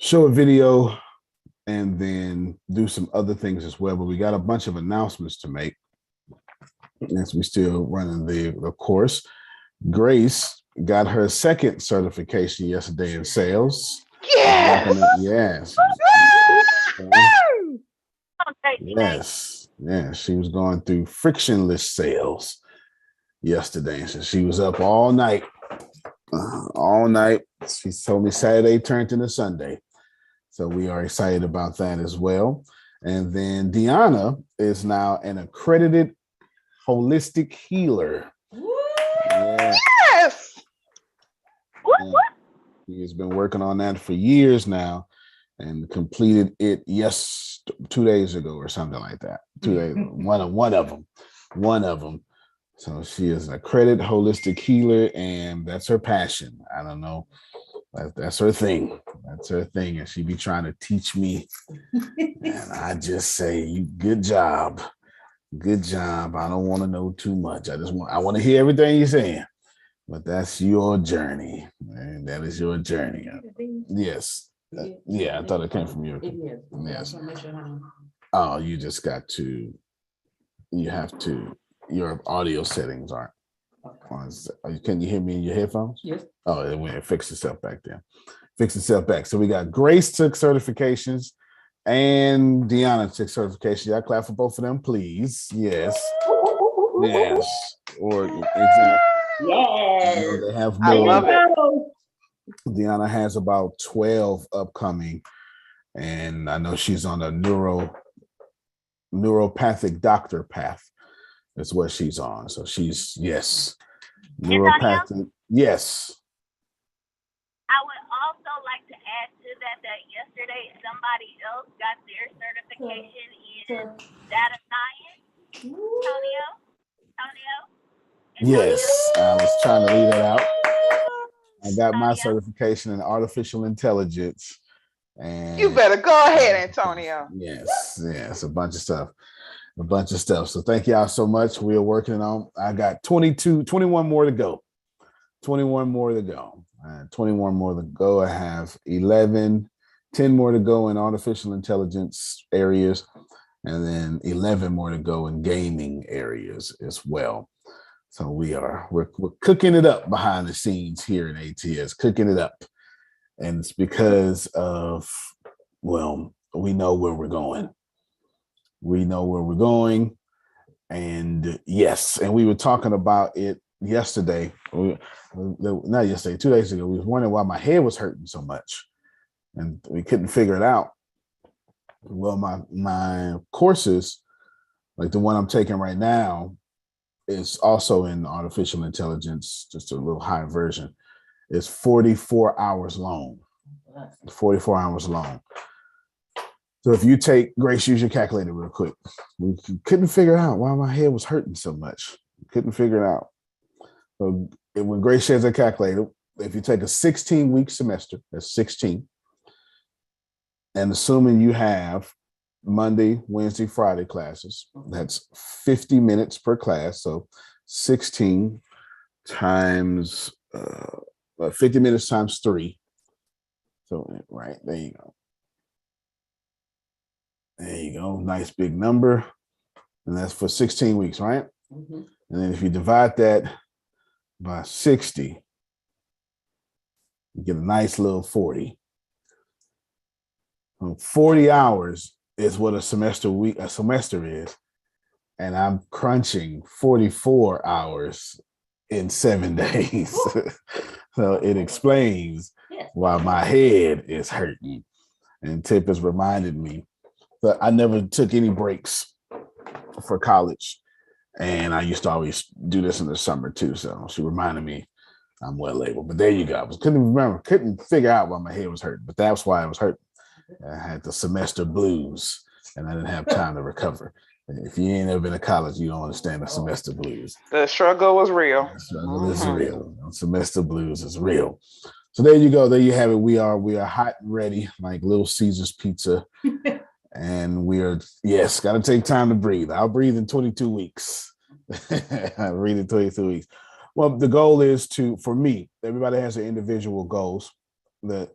show a video and then do some other things as well. But we got a bunch of announcements to make as we still running the course. Grace got her second certification yesterday in sales. Yes. Yes. Yes. She was going through frictionless sales yesterday. So she was up all night. All night. She told me Saturday turned into Sunday. So we are excited about that as well. And then Deanna is now an accredited holistic healer. Yes. He has been working on that for years now and completed it 2 days ago or something like that. 2 days, one of them. So she is an accredited holistic healer, and that's her passion. I don't know. That's her thing. That's her thing. And she be trying to teach me. And I just say, good job. Good job. I don't want to know too much. I want to hear everything you're saying. But that's your journey. And that is your journey. Yes. Yeah, I thought it came from you. Yes. Oh, you just got to, your audio settings aren't. Can you hear me in your headphones? Yes. Oh, it went and fixed itself back then. Fixed itself back. So we got Grace took certifications and Deanna took certification. Y'all clap for both of them, please. Yes. Yes. Or exactly. Yes. They have I love more. it. Deanna has about 12 upcoming, and I know she's on a neuropathic doctor path. That's what she's on. So she's neuropathic. Yes. I would also like to add to that yesterday somebody else got their certification in data science. Antonio. Yes, I was trying to read that out. I got my certification in artificial intelligence. And You better go ahead, Antonio. Yes, a bunch of stuff. So thank y'all so much. We are working on, I got 21 more to go. 21 more to go. 21 more to go. I have 10 more to go in artificial intelligence areas, and then 11 more to go in gaming areas as well. So we're cooking it up behind the scenes here in ATS, cooking it up. And it's because of, we know where we're going. And yes, and we were talking about it yesterday. Not yesterday, 2 days ago. We was wondering why my head was hurting so much. And we couldn't figure it out. Well, my courses, like the one I'm taking right now, is also in artificial intelligence, just a little higher version. It's 44 hours long. 44 hours long. So if you take, Grace, use your calculator real quick. We couldn't figure out why my head was hurting so much. Couldn't figure it out. So when Grace shares her calculator, if you take a 16-week semester, that's 16, and assuming you have Monday, Wednesday, Friday classes, that's 50 minutes per class. So 16 times 50 minutes times 3. So right, there you go. There you go. Nice big number. And that's for 16 weeks, right? Mm-hmm. And then if you divide that by 60, you get a nice little 40. 40 hours is what a semester is. And I'm crunching 44 hours in 7 days. So it explains why my head is hurting. And Tip has reminded me that I never took any breaks for college. And I used to always do this in the summer too. So she reminded me I'm well able. But there you go. Couldn't figure out why my head was hurting, but that's why I was hurting. I had the semester blues and I didn't have time to recover. If you ain't ever been to college, you don't understand the semester blues. The struggle was real. The struggle is real. Semester blues is real. So there you go. There you have it. We are hot and ready, like Little Caesar's pizza. And we are, got to take time to breathe. I'll breathe in 22 weeks. I'll breathe in 22 weeks. Well, the goal is for me, everybody has their individual goals that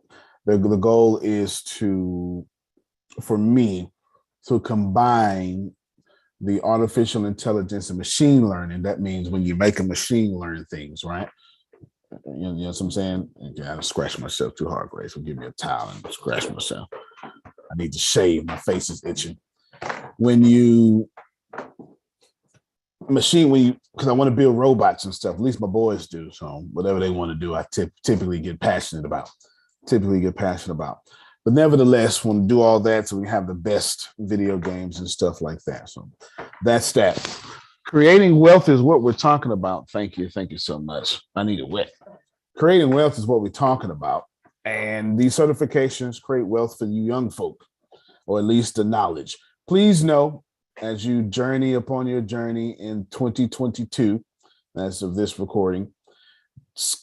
The goal is for me, to combine the artificial intelligence and machine learning. That means when you make a machine learn things, right? You know what I'm saying? Okay, I scratch myself too hard, Grace. So give me a towel and scratch myself. I need to shave. My face is itching. When you because I want to build robots and stuff. At least my boys do. So whatever they want to do, I typically get passionate about. But nevertheless, want to do all that so we have the best video games and stuff like that. So that's that. Creating wealth is what we're talking about. Thank you so much. I need it wet. Creating wealth is what we're talking about. And these certifications create wealth for you young folk, or at least the knowledge. Please know, as you journey upon your journey in 2022, as of this recording,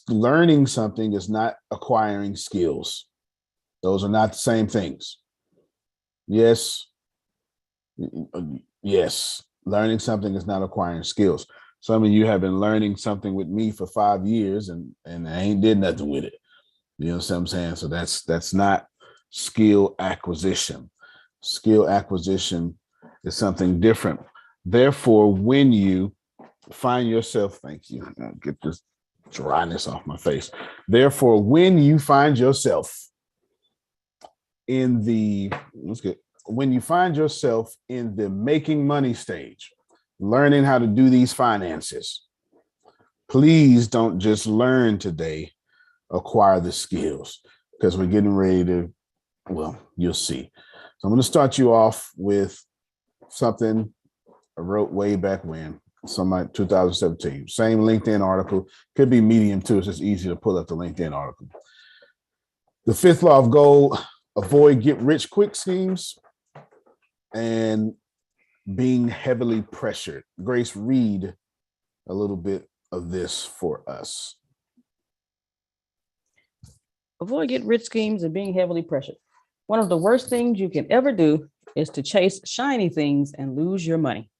learning something is not acquiring skills. Those are not the same things. Yes, learning something is not acquiring skills. Some of you have been learning something with me for 5 years and I ain't did nothing with it. You know what I'm saying? So that's not skill acquisition. Skill acquisition is something different. Therefore, when you find yourself, thank you, I'll get this dryness off my face. Therefore, when you find yourself in the making money stage, learning how to do these finances, please don't just learn today, acquire the skills, because we're getting ready to, well, you'll see. So I'm going to start you off with something I wrote way back when, some like 2017. Same LinkedIn article, could be Medium too. It's just easy to pull up the LinkedIn article. The fifth law of gold: avoid get rich quick schemes and being heavily pressured. Grace, read a little bit of this for us. Avoid get rich schemes and being heavily pressured. One of the worst things you can ever do is to chase shiny things and lose your money.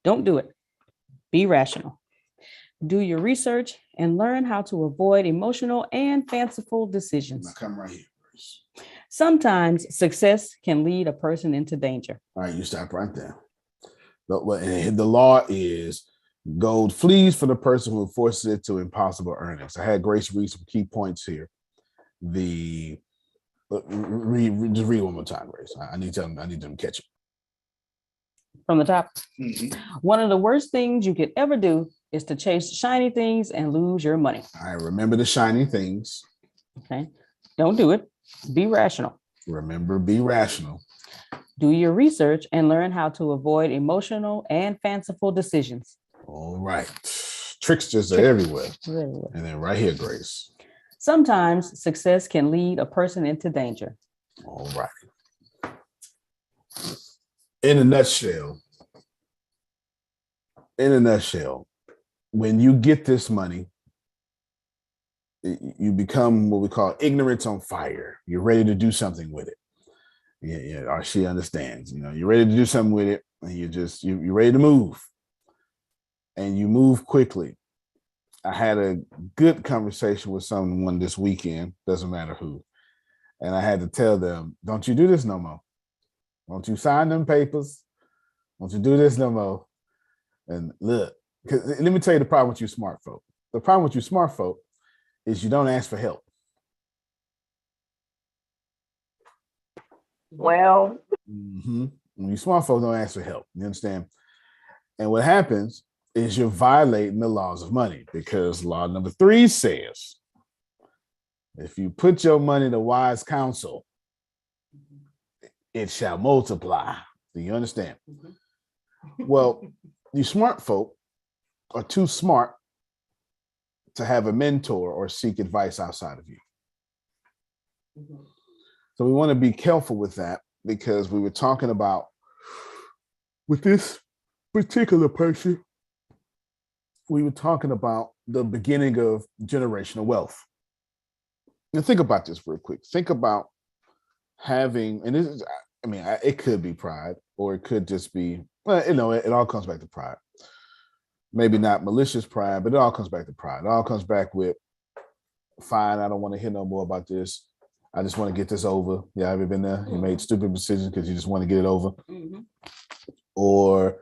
Don't do it. Be rational. Do your research and learn how to avoid emotional and fanciful decisions. Now come right here, Grace. Sometimes success can lead a person into danger. All right, you stop right there. The law is gold flees for the person who forces it to impossible earnings. I had Grace read some key points here. Just read one more time, Grace. I need them to catch it. From the top. Mm-hmm. One of the worst things you could ever do is to chase shiny things and lose your money. I remember the shiny things. Okay. Don't do it. Be rational. Remember, be rational. Do your research and learn how to avoid emotional and fanciful decisions. All right. Tricksters are everywhere. And then right here, Grace. Sometimes success can lead a person into danger. All right. In a nutshell, when you get this money, you become what we call ignorance on fire. You're ready to do something with it. Yeah, or she understands. You know, you're ready to do something with it, and you're ready to move, and you move quickly. I had a good conversation with someone this weekend, doesn't matter who, and I had to tell them, "Don't you do this no more. Don't you sign them papers. Don't you do this no more." And look, let me tell you the problem with you smart folk. The problem with you smart folk is you don't ask for help. Well, Mm-hmm. When you smart folk don't ask for help, you understand? And what happens is you're violating the laws of money, because law number 3 says, if you put your money to wise counsel, it shall multiply. Do you understand? Mm-hmm. Well, you smart folk are too smart to have a mentor or seek advice outside of you. Mm-hmm. So we want to be careful with that, because we were talking about, with this particular person, we were talking about the beginning of generational wealth. Now think about this real quick. Think about having, and this is, I mean, it could be pride, or it could just be, well, you know, it all comes back to pride. Maybe not malicious pride, but it all comes back to pride. It all comes back with, fine, I don't want to hear no more about this. I just want to get this over. Yeah, have you been there? You made stupid decisions because you just want to get it over. Or,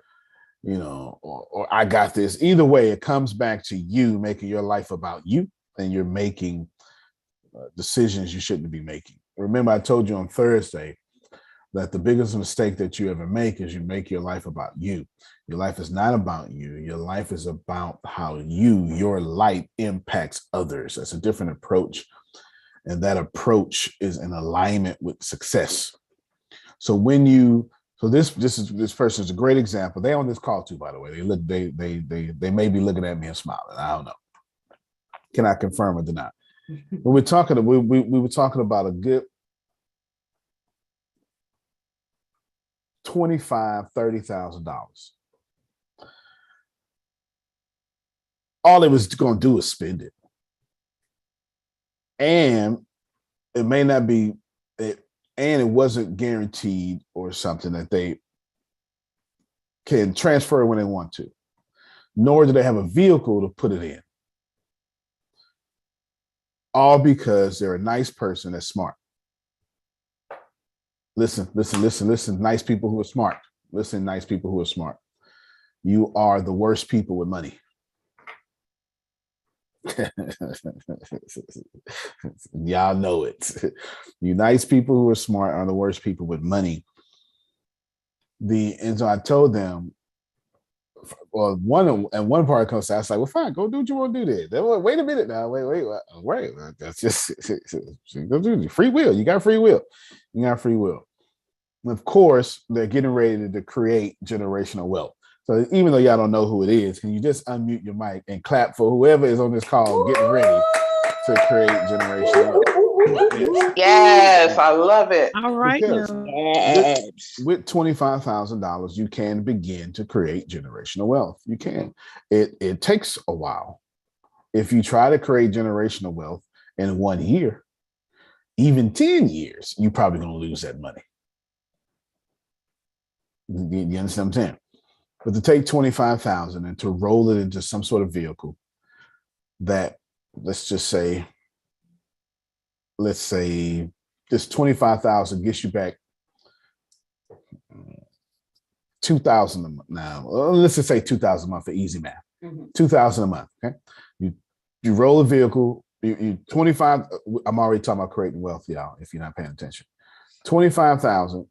or I got this. Either way, it comes back to you making your life about you, and you're making decisions you shouldn't be making. Remember, I told you on Thursday that the biggest mistake that you ever make is you make your life about you. Your life is not about you. Your life is about how your light impacts others. That's a different approach. And that approach is in alignment with success. So this person is a great example. They on this call too, by the way. They may be looking at me and smiling. I don't know. Can I confirm or deny? When we're talking, we were talking about a good $25,000-$30,000. All it was going to do is spend it, and it may not be it, and it wasn't guaranteed or something that they can transfer when they want to, nor do they have a vehicle to put it in. All because they're a nice person that's smart. Listen. Nice people who are smart. Listen, nice people who are smart. You are the worst people with money. Y'all know it. You nice people who are smart are the worst people with money. And so I told them, well, one part comes, I was like, well, fine, go do what you want to do there. Then, wait a minute now. Wait. That's just go do it. Free will. You got free will. And of course, they're getting ready to create generational wealth. So even though y'all don't know who it is, can you just unmute your mic and clap for whoever is on this call getting ready to create generational wealth? Yes, I love it. All right. Because with $25,000, you can begin to create generational wealth. You can. It takes a while. If you try to create generational wealth in 1 year, even 10 years, you're probably going to lose that money. You understand what I'm saying? But to take 25,000 and to roll it into some sort of vehicle that, let's say this 25,000 gets you back 2,000 a month. Now, let's just say 2,000 a month for easy math. 2,000 a month. Okay, you roll a vehicle. You 25. I'm already talking about creating wealth, y'all. If you're not paying attention, 25,000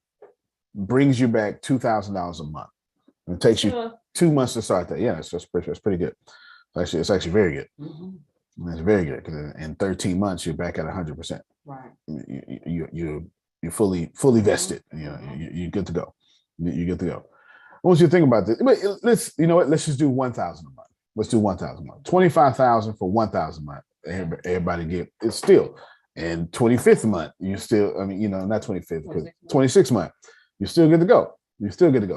brings you back $2,000 a month. It takes you 2 months to start that. Yeah, that's pretty good. It's actually very good. It's very good because in 13 months you're back at 100%. Right. You're fully vested. You're good to go. You're good to go. What was your thing about this? Let's just do 1,000 a month. Let's do 1,000 a month. 25,000 for 1,000 a month. Everybody get it's still. And 25th month, you still. Not 25th, because 26th month, you're still good to go.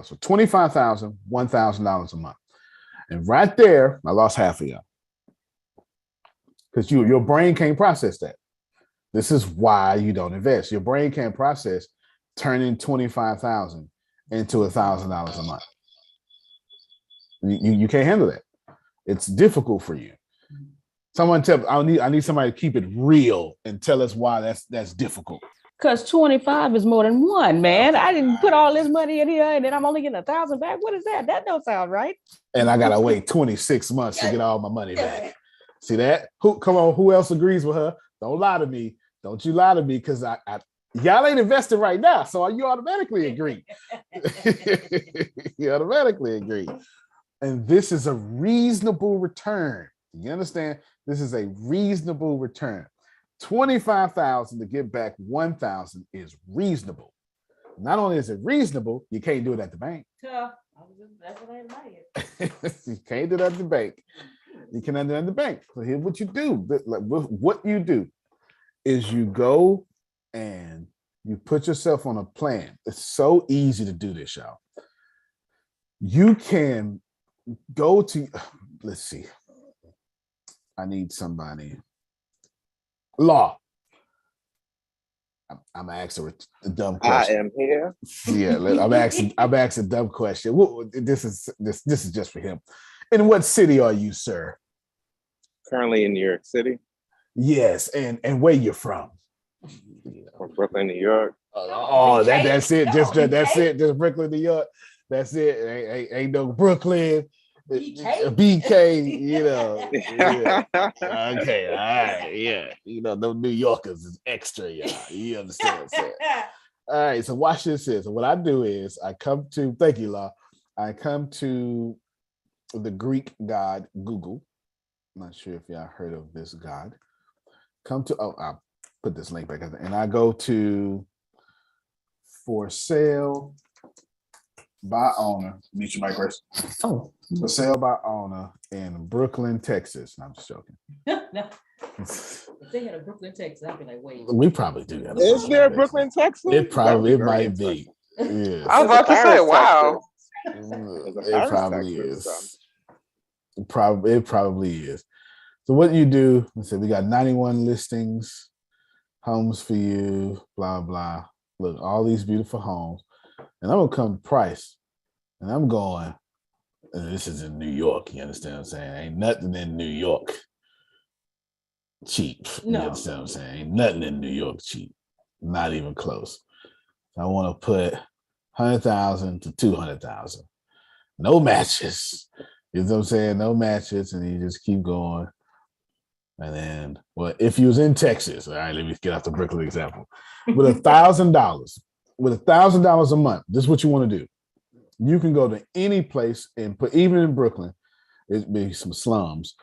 So 25,000, $1,000 a month. And right there, I lost half of y'all. Because your brain can't process that. This is why you don't invest. Your brain can't process turning 25,000 into $1,000 a month. You can't handle that. It's difficult for you. Someone I need somebody to keep it real and tell us why that's difficult. Because 25 is more than one, man. I didn't put all this money in here and then I'm only getting 1,000 back. What is that? That don't sound right. And I gotta wait 26 months to get all my money back. See that? Who else agrees with her? Don't lie to me. Don't you lie to me, because y'all ain't invested right now. So you automatically agree. You automatically agree. And this is a reasonable return. You understand? This is a reasonable return. 25,000 to get back 1,000 is reasonable. Not only is it reasonable, you can't do it at the bank. That's what I admire. You can't do that at the bank. You cannot do that at the bank. So here's what you do. What you do is you go and you put yourself on a plan. It's so easy to do this, y'all. You can go to, let's see. I need somebody. Law. I'm asking a dumb question. I am here. Yeah, I'm asking a dumb question. This is just for him. In what city are you, sir? Currently in New York City. Yes, and where you're from? From Brooklyn, New York. That's it. That's it. Just Brooklyn, New York. That's it. Ain't no Brooklyn. BK, Yeah. Okay, all right, yeah. No New Yorkers is extra, y'all. You understand what I'm saying? All right, so watch this. So what I do is I come to, thank you, Law. I come to the Greek god Google. I'm not sure if y'all heard of this god. I'll put this link back up there. And I go to for sale by owner. Meet you, Mike Grace. Oh. For sale by owner in Brooklyn, Texas. No, I'm just joking. No. If they had a Brooklyn, Texas, I'd be like, wait. We probably do that. Is there a Brooklyn, Texas? It might be. Yes. I was about to say, wow. It probably is. It probably is. So what you do, let's say we got 91 listings, homes for you, blah, blah. Look, all these beautiful homes. And I'm going to come to price. And I'm going, and this is in New York. You understand what I'm saying? Ain't nothing in New York cheap. You understand what I'm saying? Ain't nothing in New York cheap. Not even close. I want to put 100,000 to 200,000. No matches. You know what I'm saying? No matches. And you just keep going. And then, well, if you was in Texas, all right, let me get out the Brooklyn example. With $1,000 a month, this is what you want to do. You can go to any place and put, even in Brooklyn, it'd be some slums.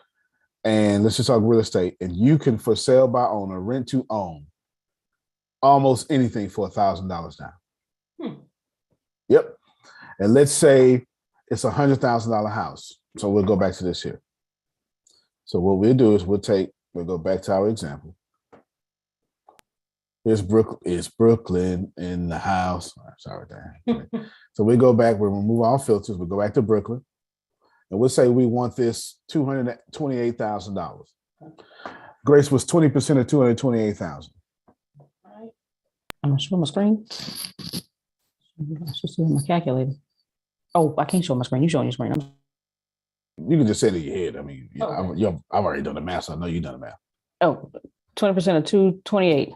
And let's just talk real estate. And you can, for sale by owner, rent to own, almost anything for $1,000 now. Yep. And let's say it's $100,000 house. So we'll go back to this here. So what we'll do is we'll go back to our example. It's Brooklyn in the house. Sorry, Dan. So we go back, we'll remove all filters, we'll go back to Brooklyn. And we'll say we want this $228,000. Grace was 20% of $228,000. I'm gonna show my screen. I should see my calculator. Oh, I can't show my screen. You showing your screen. You can just say it in your head. I mean, Okay. I've already done the math, so I know you've done the math. Oh, 20% of 228.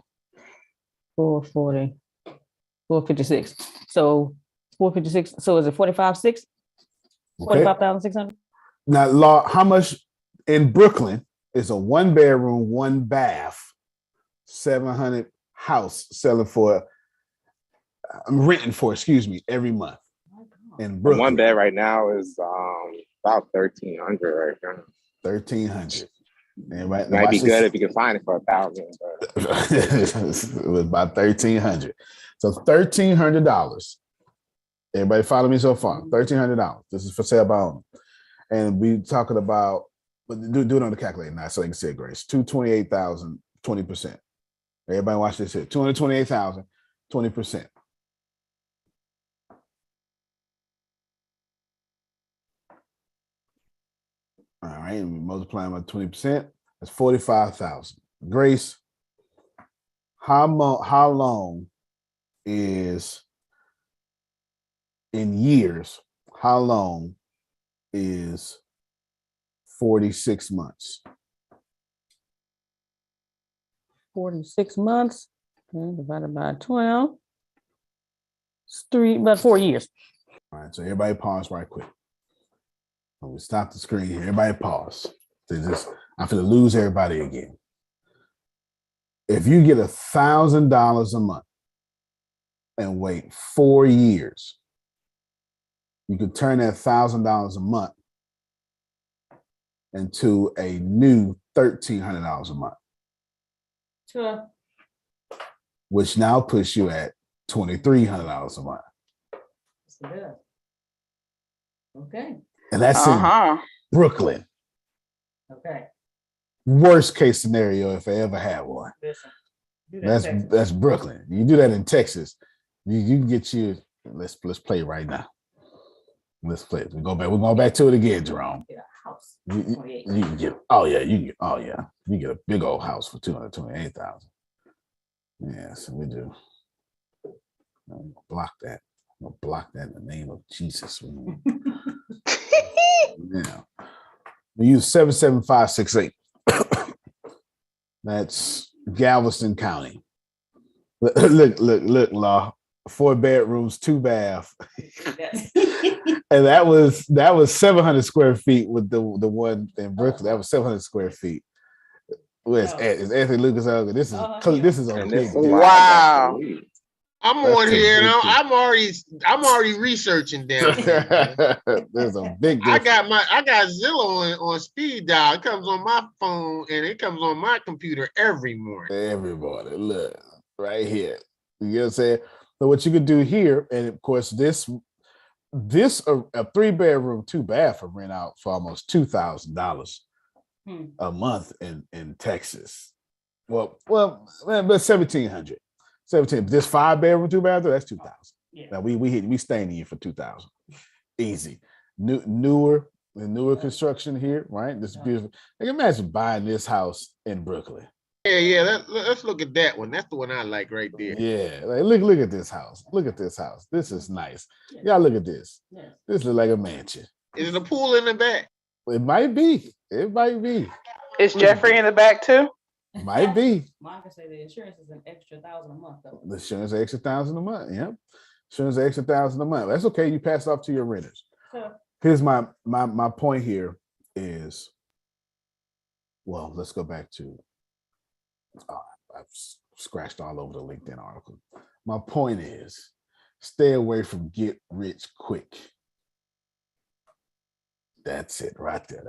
440. 456. So 456. So is it 45,600? Okay. 45,600? Now, Law, how much in Brooklyn is a 1-bedroom, 1-bath, 700 house selling for? I'm renting for, every month in Brooklyn. One bed right now is about 1,300 right now. 1,300. And right, Might be good if you can find it for 1,000. It was about 1,300. So $1,300. Everybody follow me so far? $1,300. This is for sale by owner. And we talking about, but do it on the calculator now so you can see it, Grace. 228,000, 20%. Everybody watch this here. 228,000, 20%. All right, and we multiply by 20%. That's 45,000. Grace, how long is in years? How long is 46 months? 46 months. Okay, divided by 12. It's about 4 years. All right, so everybody pause right quick. We stop the screen here. Everybody pause. I'm gonna lose everybody again. If you get $1,000 a month and wait 4 years, you could turn that $1,000 a month into a new $1,300 a month. Sure. Which now puts you at $2,300 a month. Okay. And that's in Brooklyn. Okay. Worst case scenario if I ever had one. That's Brooklyn. You do that in Texas, you can get you. Let's play right now. Let's play. We're going back to it again, Jerome. Get a house. You can get. You get a big old house for $228,000. Yes, we do. Block that. I'll block that in the name of Jesus. Yeah. We use 77568. That's Galveston County. Look, Law. 4 bedrooms, 2 bath. And that was 700 square feet with the one in Brooklyn. That was 700 square feet. Where's is Anthony Lucas? This is a And big this a deal. lot, I Wow. believe. I'm That's on a here and big I'm already researching down here. Man. There's a big I difference. got Zillow on speed dial. It comes on my phone and it comes on my computer every morning. Everybody, look right here. You know what I'm saying? So what you could do here, and of course, this a 3-bedroom, 2 bath will rent out for almost $2,000 a month in Texas. Well, but 1,700. 17. This 5-bedroom, 2 bathroom, that's 2,000. Yeah. Now we staying in for 2,000. Easy. Newer construction here, right? This is beautiful. Like, imagine buying this house in Brooklyn. Yeah. Let's look at that one. That's the one I like right there. Yeah, like look at this house. Look at this house. This is nice. Y'all look at this. This looks like a mansion. Is it a pool in the back? It might be. It might be. Is Jeffrey in the back too? Might be. Mine can say the insurance is an extra $1,000 a month though. The insurance is extra $1,000 a month. Yep. Insurance is extra $1,000 a month. That's okay. You pass it off to your renters. Here's my point here is, well, let's go back to, I've scratched all over the LinkedIn article. My point is, stay away from get rich quick. That's it right there.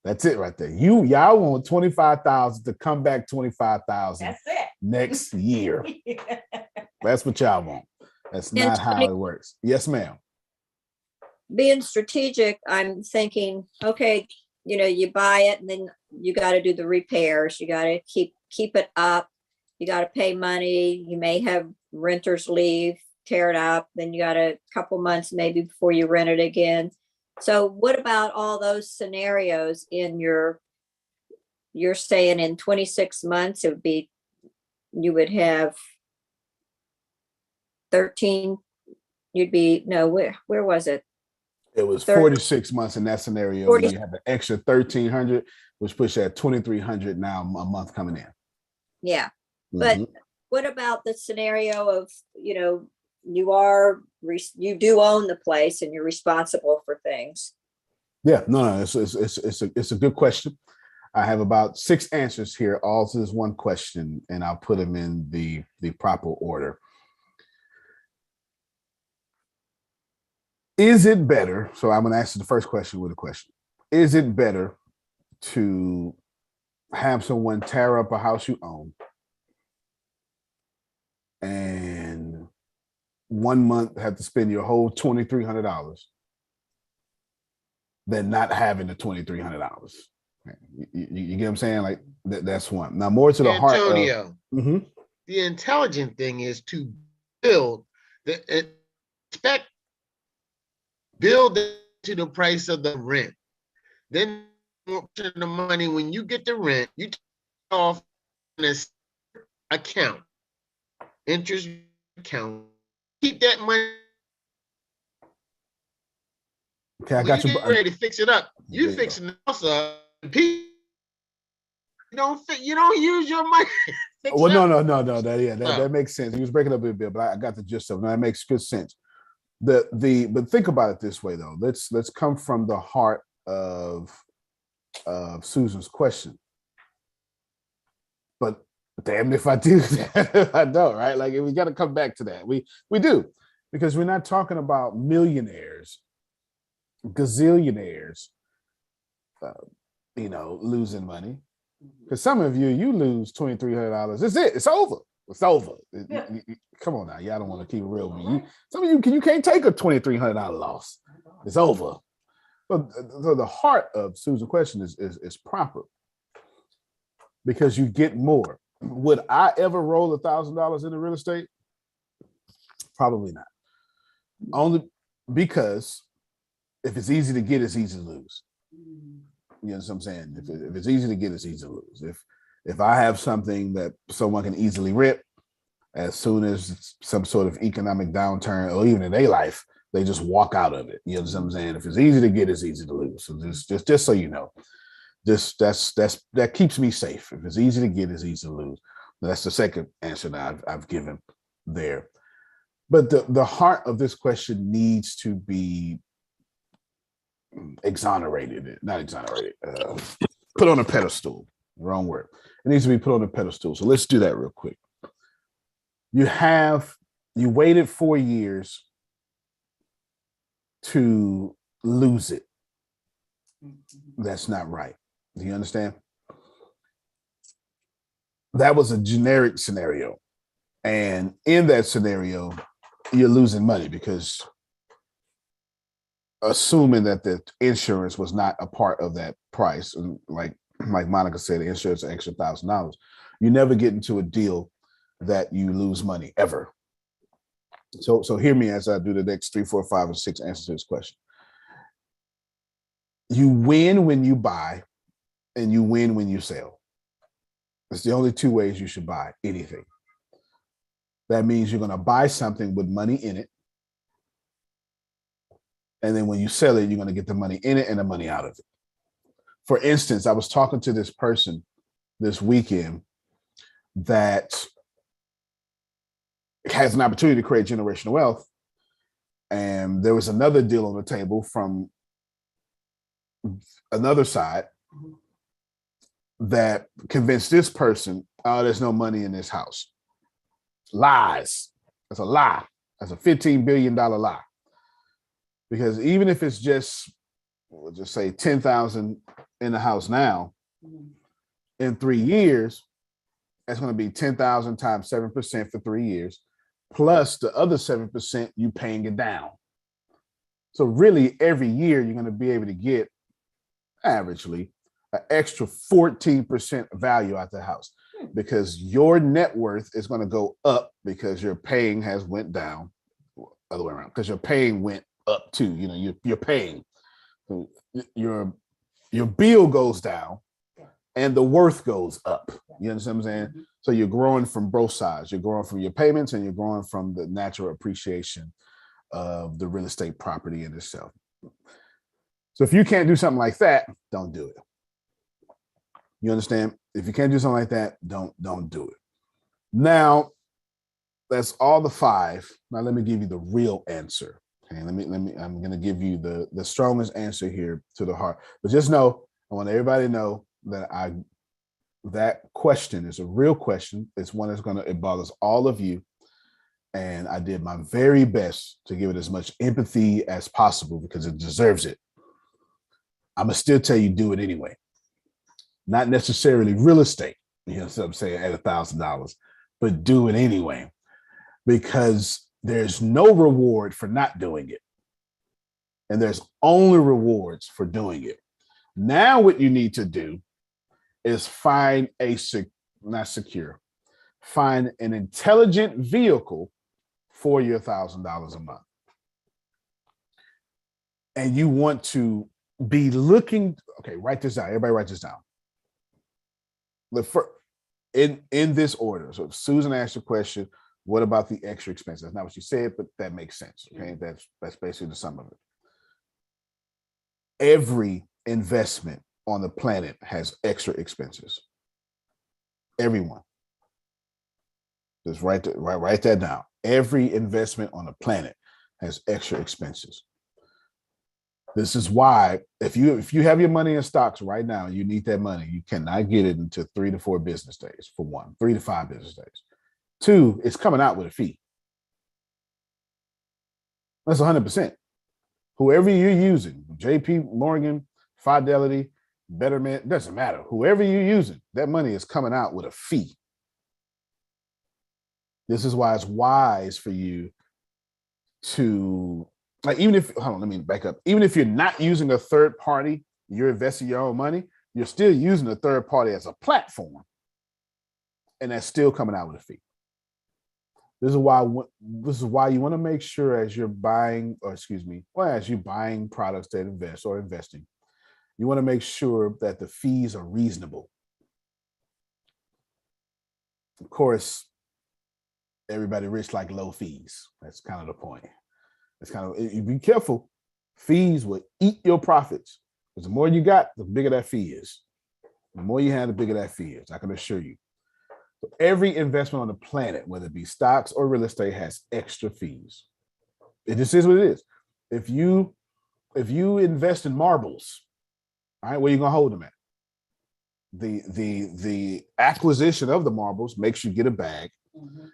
That's it right there. Y'all want 25,000 to come back 25,000 That's it. next year. That's what y'all want. That's not how it works. Yes, ma'am. Being strategic, I'm thinking, okay, you buy it and then you got to do the repairs. You got to keep it up. You got to pay money. You may have renters leave, tear it up. Then you got a couple months maybe before you rent it again. So what about all those scenarios you're saying in 26 months, you would have 13, where was it? It was 46 months in that scenario. 40, you have an extra 1,300, which puts you at 2,300 now a month coming in. Yeah. But what about the scenario of, you do own the place and you're responsible for things? Yeah, no, it's a good question. I have about 6 answers here, all to this one question, and I'll put them in the proper order. Is it better? So I'm going to answer the first question with a question. Is it better to have someone tear up a house you own and 1 month have to spend your whole $2,300 than not having the $2,300? You get what I'm saying? Like that's one. Now more to the heart. Antonio, the intelligent thing is to build build to the price of the rent. Then the money when you get the rent, you take off this account, interest account. Keep that money. Okay, I got you. Ready to fix it up. You fixing the house up. You don't use your money. Well, no. That makes sense. He was breaking up a bit, but I got the gist of it. That makes good sense. But think about it this way though. Let's come from the heart of Susan's question. But damn if I do that. I don't, right? Like we got to come back to that. We do, because we're not talking about millionaires, gazillionaires, losing money. Because some of you lose $2,300. That's it. It's over. It's over. Come on now. Y'all don't want to keep it real with me. Some of you can't take a $2,300 loss. It's over. So the heart of Susan's question is proper, because you get more. Would I ever roll $1,000 into real estate? Probably not. Only because if it's easy to get, it's easy to lose. You know what I'm saying? If it's easy to get, it's easy to lose. If I have something that someone can easily rip, as soon as some sort of economic downturn or even in their life, they just walk out of it. You know what I'm saying? If it's easy to get, it's easy to lose. So just so you know, that keeps me safe. If it's easy to get, it's easy to lose. That's the second answer that I've given there. But the heart of this question needs to be exonerated, not exonerated, put on a pedestal. Wrong word. It needs to be put on a pedestal. So let's do that real quick. You waited 4 years to lose it. That's not right. Do you understand? That was a generic scenario. And in that scenario, you're losing money because assuming that the insurance was not a part of that price, and like Monica said, the insurance an extra $1,000, you never get into a deal that you lose money ever. So hear me as I do the next 3, 4, 5, and 6 answers to this question. You win when you buy, and you win when you sell. It's the only 2 ways you should buy anything. That means you're going to buy something with money in it. And then when you sell it, you're going to get the money in it and the money out of it. For instance, I was talking to this person this weekend that has an opportunity to create generational wealth. And there was another deal on the table from another side that convinced this person, oh, there's no money in this house. Lies. That's a lie. That's a $15 billion lie. Because even if it's just, we'll just say 10,000 in the house now, in 3 years, that's going to be 10,000 times 7% for 3 years, plus the other 7% you paying it down. So really every year you're going to be able to get averagely an extra 14% value out the house because your net worth is going to go up because your paying has went down, other way around, because your paying went up too. You know, you're paying. So your bill goes down and the worth goes up. You understand what I'm saying? Mm-hmm. So you're growing from both sides. You're growing from your payments and you're growing from the natural appreciation of the real estate property in itself. So if you can't do something like that, don't do it. You understand? If you can't do something like that, don't do it. Now, that's all the 5. Now let me give you the real answer. Okay, I'm going to give you the strongest answer here to the heart. But just know, I want everybody to know that that question is a real question. It's one that's it bothers all of you. And I did my very best to give it as much empathy as possible because it deserves it. I'm going to still tell you do it anyway. Not necessarily real estate, you know what I'm saying, at $1,000, but do it anyway. Because there's no reward for not doing it. And there's only rewards for doing it. Now what you need to do is find find an intelligent vehicle for your $1,000 a month. And you want to be looking, okay, write this down. Everybody write this down. In this order. So if Susan asked the question, what about the extra expenses? That's not what she said, but that makes sense. Okay, that's basically the sum of it. Every investment on the planet has extra expenses. Everyone. Just write that down. Every investment on the planet has extra expenses. This is why if you have your money in stocks right now, you need that money. You cannot get it until 3 to 4 business days, for one, 3 to 5 business days. 2, it's coming out with a fee. That's 100%. Whoever you're using, JP Morgan, Fidelity, Betterment, doesn't matter. Whoever you're using, that money is coming out with a fee. This is why it's wise for you to, like, even if, hold on, let me back up. Even if you're not using a third party, you're investing your own money, you're still using a third party as a platform. And that's still coming out with a fee. This is why you want to make sure as you're buying, as you're buying products that invest or investing, you want to make sure that the fees are reasonable. Of course, everybody rich like low fees. That's kind of the point. It's kind of, you be careful. Fees will eat your profits. Because the more you got, the bigger that fee is. The more you have, the bigger that fee is. I can assure you. Every investment on the planet, whether it be stocks or real estate, has extra fees. It just is what it is. If you invest in marbles, all right, where you gonna hold them at? The acquisition of the marbles makes you get a bag.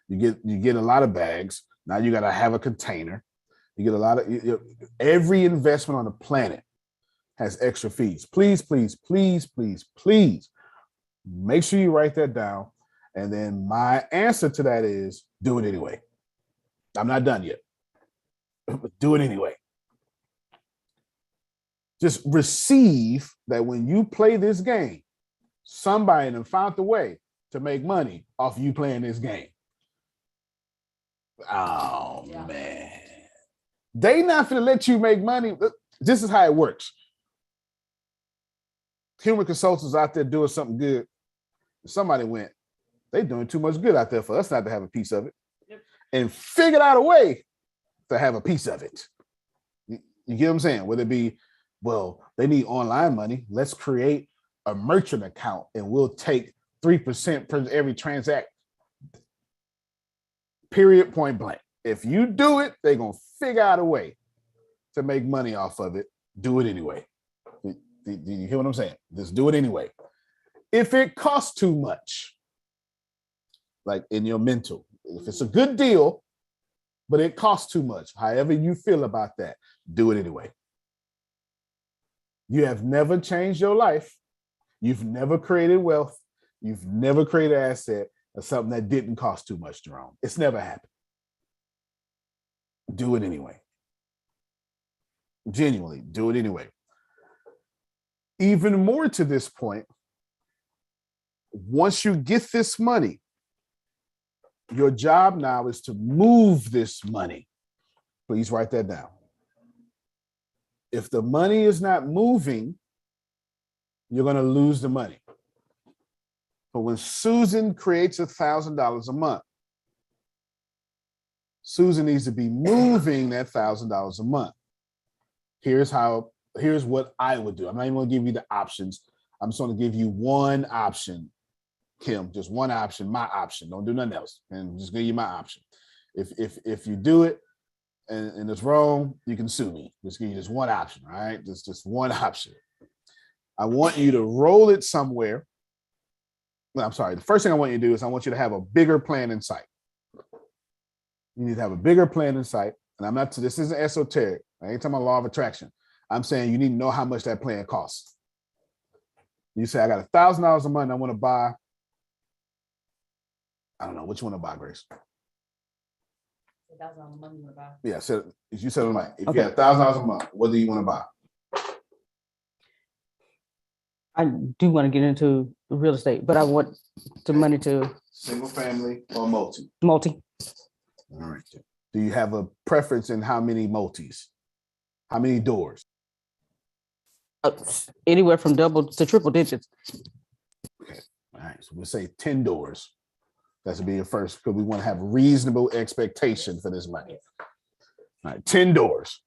You get a lot of bags. Now you gotta have a container. You get a lot of every investment on the planet has extra fees. Please, please, please, please, please make sure you write that down. And then my answer to that is do it anyway. I'm not done yet, but do it anyway. Just receive that when you play this game, somebody done found the way to make money off you playing this game. Oh, man. They not gonna let you make money. This is how it works. Human consultants out there doing something good. Somebody went, they doing too much good out there for us not to have a piece of it. Yep. And figured out a way to have a piece of it. You get what I'm saying? Whether it be, well, they need online money. Let's create a merchant account and we'll take 3% per every transaction. Period, point blank. If you do it, they're going to figure out a way to make money off of it. Do it anyway. Do you hear what I'm saying? Just do it anyway. If it costs too much, like in your mental, if it's a good deal, but it costs too much, however you feel about that, do it anyway. You have never changed your life. You've never created wealth. You've never created an asset or something that didn't cost too much, Jerome. It's never happened. Do it anyway. Genuinely, do it anyway. Even more to this point, once you get this money, your job now is to move this money. Please write that down. If the money is not moving, you're going to lose the money. But when Susan creates $1,000 a month, Susan needs to be moving that $1,000 a month. Here's what I would do. I'm not even going to give you the options. I'm just going to give you one option, Kim, just one option, my option. Don't do nothing else. And just give you my option. If you do it and it's wrong, you can sue me. Just give you just one option, all right? Just one option. I want you to roll it somewhere. Well, I'm sorry. The first thing I want you to do is I want you to have a bigger plan in sight. You need to have a bigger plan in sight. And this isn't esoteric. I ain't talking about law of attraction. I'm saying you need to know how much that plan costs. You say, I got $1,000 a month. I want to buy. I don't know. What you want to buy, Grace? $1,000 a month you want to buy? Yeah. So you said, if Okay. you had $1,000 a month, what do you want to buy? I do want to get into real estate, but I want the money to Single family or multi? multi. All right. Do you have a preference in how many multis? How many doors? Anywhere from double to triple digits. Okay. All right. So we'll say 10 doors. That's to be your first, because we want to have reasonable expectation for this money. All right. 10 doors.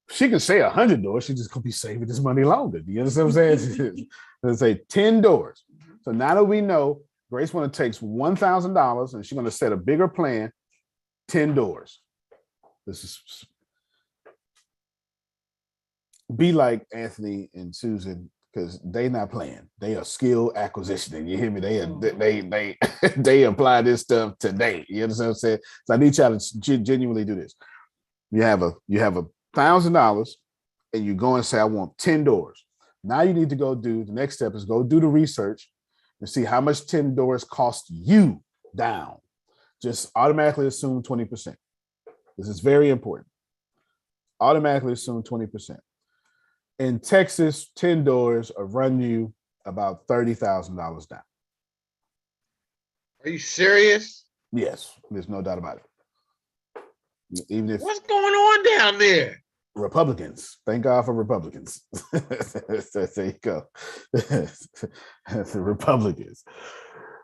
She can say 100 doors. She's just going to be saving this money longer. Do you understand what I'm saying? Let's say 10 doors. So now that we know Grace want to take $1,000 and she's going to set a bigger plan, 10 doors. This is be like Anthony and Susan, because they not playing. They are skill acquisition. And you hear me? They apply this stuff today. You understand what I'm saying? So I need y'all to genuinely do this. You have $1,000 and you go and say, I want 10 doors. Now you need to go do the next step is go do the research and see how much 10 doors cost you down. Just automatically assume 20%. This is very important. Automatically assume 20%. In Texas, 10 doors will run you about $30,000 down. Are you serious? Yes, there's no doubt about it. Even if What's going on down there? Republicans, thank God for Republicans. There you go. The Republicans.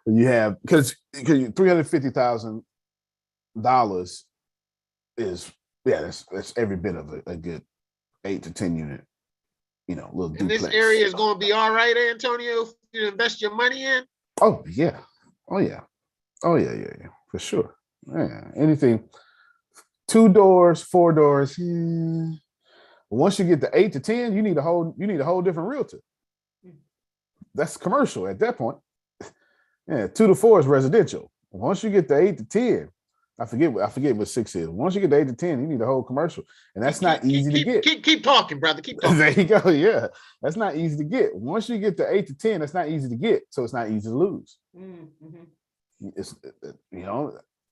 You have because $350,000 is that's every bit of a good 8 to 10 unit. Little And duplex. this area is going to be all right, Antonio, if you invest your money in? Oh, yeah. Oh yeah. Oh yeah, for sure. Yeah. Anything 2 doors, 4 doors. Yeah. Once you get to 8 to 10, you need a whole different realtor. That's commercial at that point. Yeah, 2 to 4 is residential. Once you get to 8 to 10, I forget what 6 is. Once you get to 8 to 10, you need a whole commercial. And that's not easy to get. Keep talking, brother. Keep talking. There you go. Yeah. That's not easy to get. Once you get to 8 to 10, that's not easy to get. So it's not easy to lose. It's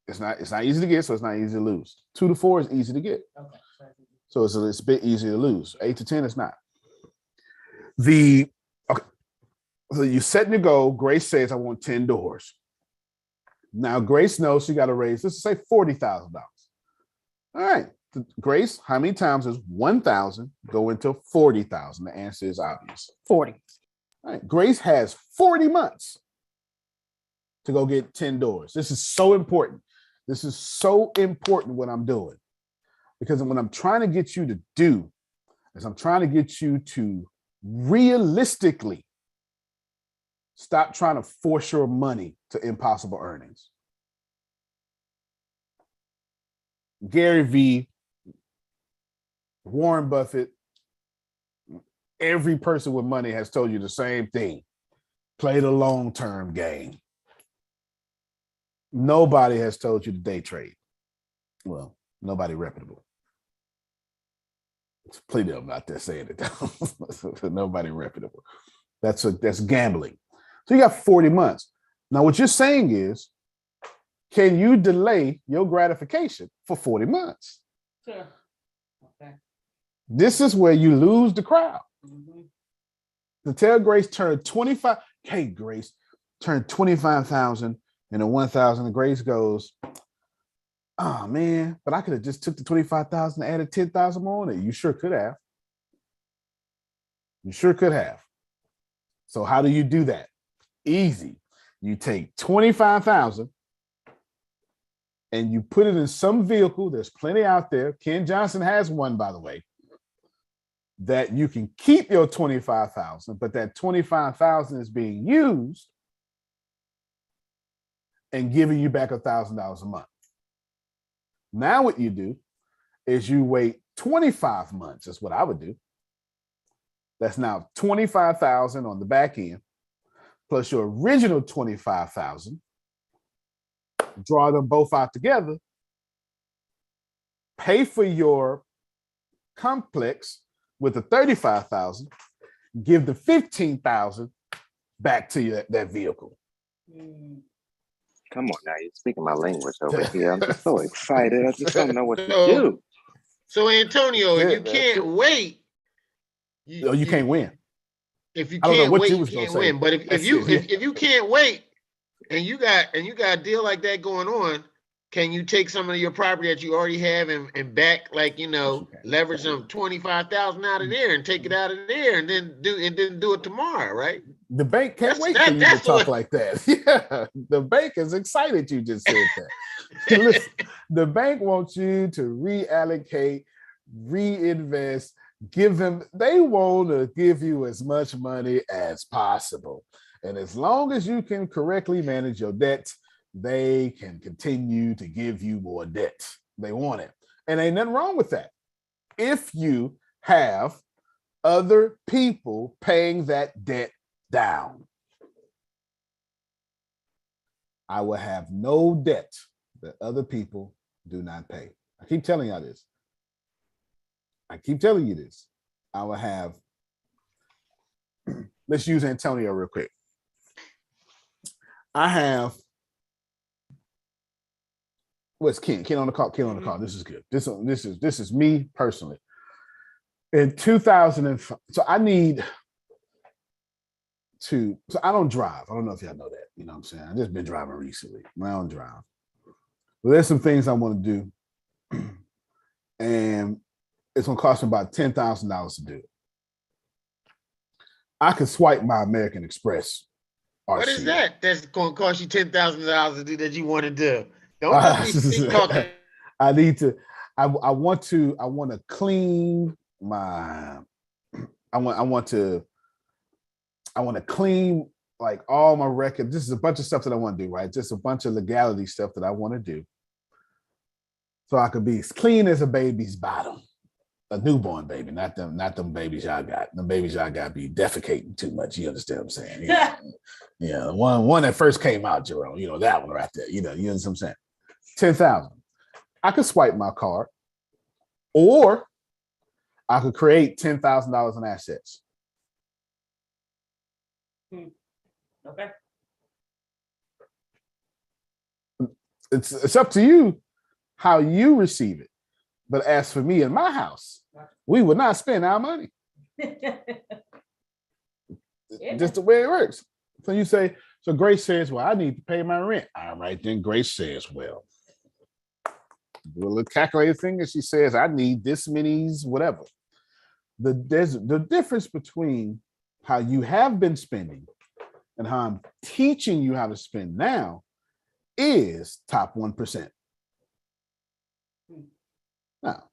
it's not easy to get, so it's not easy to lose. 2 to 4 is easy to get. Okay. So it's a bit easier to lose. 8 to 10 is not. Okay. So you set your goal. Grace says, I want 10 doors. Now Grace knows she got to raise, let's say $40,000. All right. Grace, how many times does 1,000 go into 40,000? The answer is obvious. 40. All right. Grace has 40 months to go get 10 doors. This is so important. This is so important what I'm doing. Because what I'm trying to get you to do is I'm trying to get you to realistically stop trying to force your money to impossible earnings. Gary Vee, Warren Buffett, every person with money has told you the same thing. Play the long-term game. Nobody has told you to day trade. Well, nobody reputable. There's plenty of them out there saying it. Nobody reputable. That's gambling. So you got 40 months. Now, what you're saying is, can you delay your gratification for 40 months? Sure. Okay. This is where you lose the crowd. To tell Grace turn 25, hey, Grace, turn 25,000 and the 1,000, and Grace goes, oh man, but I could have just took the 25,000 and added 10,000 more on it. You sure could have. You sure could have. So how do you do that? Easy. You take 25,000 and you put it in some vehicle. There's plenty out there. Ken Johnson has one, by the way, that you can keep your 25,000, but that 25,000 is being used and giving you back $1,000 a month. Now what you do is you wait 25 months. That's what I would do. That's now 25,000 on the back end, plus your original 25,000. Draw them both out together. Pay for your complex with the 35,000. Give the 15,000 back to you that vehicle. Come on now, you're speaking my language over here. I'm just so excited. I just don't know what to do. So Antonio, if you can't wait, you can't win. If you can't wait, you can't win. But if you can't wait and you got a deal like that going on, can you take some of your property that you already have and back, like, leverage some 25,000 out of there and take it out of there and then do it tomorrow, right? The bank can't wait for you to talk like that. Yeah, the bank is excited you just said that. Listen, the bank wants you to reallocate, reinvest, they want to give you as much money as possible. And as long as you can correctly manage your debt, they can continue to give you more debt. They want it. And ain't nothing wrong with that. If you have other people paying that debt down, I will have no debt that other people do not pay. I keep telling y'all this. I keep telling you this. I will have, let's use Antonio real quick. I have, what's Ken? Ken on the call. Ken on the call. This is good. This is me personally. In 2005, so I need to. So I don't drive. I don't know if y'all know that. You know what I'm saying? I just been driving recently. I don't drive. But there's some things I want to do, and it's gonna cost me about $10,000 to do it. I can swipe my American Express. What is that? That's going to cost you $10,000 to do that you want to do. Don't keep talking. I need to. I want to clean my. I want to clean like all my records. This is a bunch of stuff that I want to do, right? Just a bunch of legality stuff that I want to do. So I could be as clean as a baby's bottom. A newborn baby, not them babies y'all got. The babies y'all got be defecating too much. You understand what I'm saying? Yeah, one that first came out, Jerome. You know, that one right there. You understand what I'm saying? 10,000. I could swipe my card, or I could create $10,000 in assets. Okay. It's up to you how you receive it. But as for me in my house, we would not spend our money. Just the way it works. So you say, so Grace says, well, I need to pay my rent. All right, then Grace says, well, do a little calculated thing, and she says, I need this many's whatever. There's the difference between how you have been spending and how I'm teaching you how to spend now is top 1%. Now,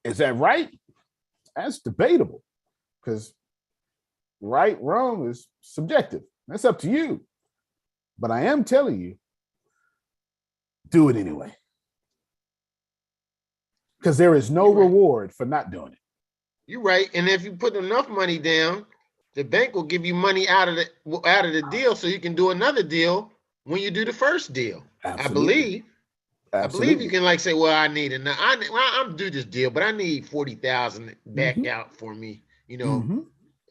is that right? That's debatable, because right, wrong is subjective. That's up to you. But I am telling you, do it anyway. Because there is no reward for not doing it. You're right. And if you put enough money down, the bank will give you money out of the deal, so you can do another deal when you do the first deal. Absolutely. I believe. Absolutely. I believe you can like say, well, I need it now. I'm do this deal, but I need 40,000 back out for me, you know. Mm-hmm.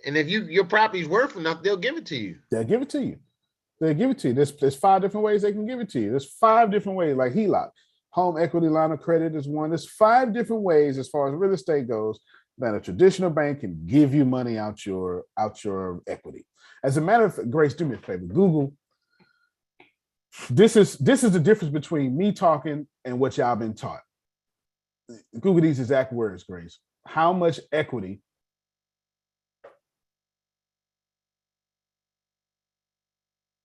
And if your property's worth enough, they'll give it to you. They'll give it to you. They'll give it to you. There's 5 different ways they can give it to you. There's 5 different ways, like HELOC, home equity line of credit is one. There's 5 different ways as far as real estate goes that a traditional bank can give you money out your equity. As a matter of fact, Grace, do me a favor. Google. This is the difference between me talking and what y'all been taught. Google these exact words, Grace. How much equity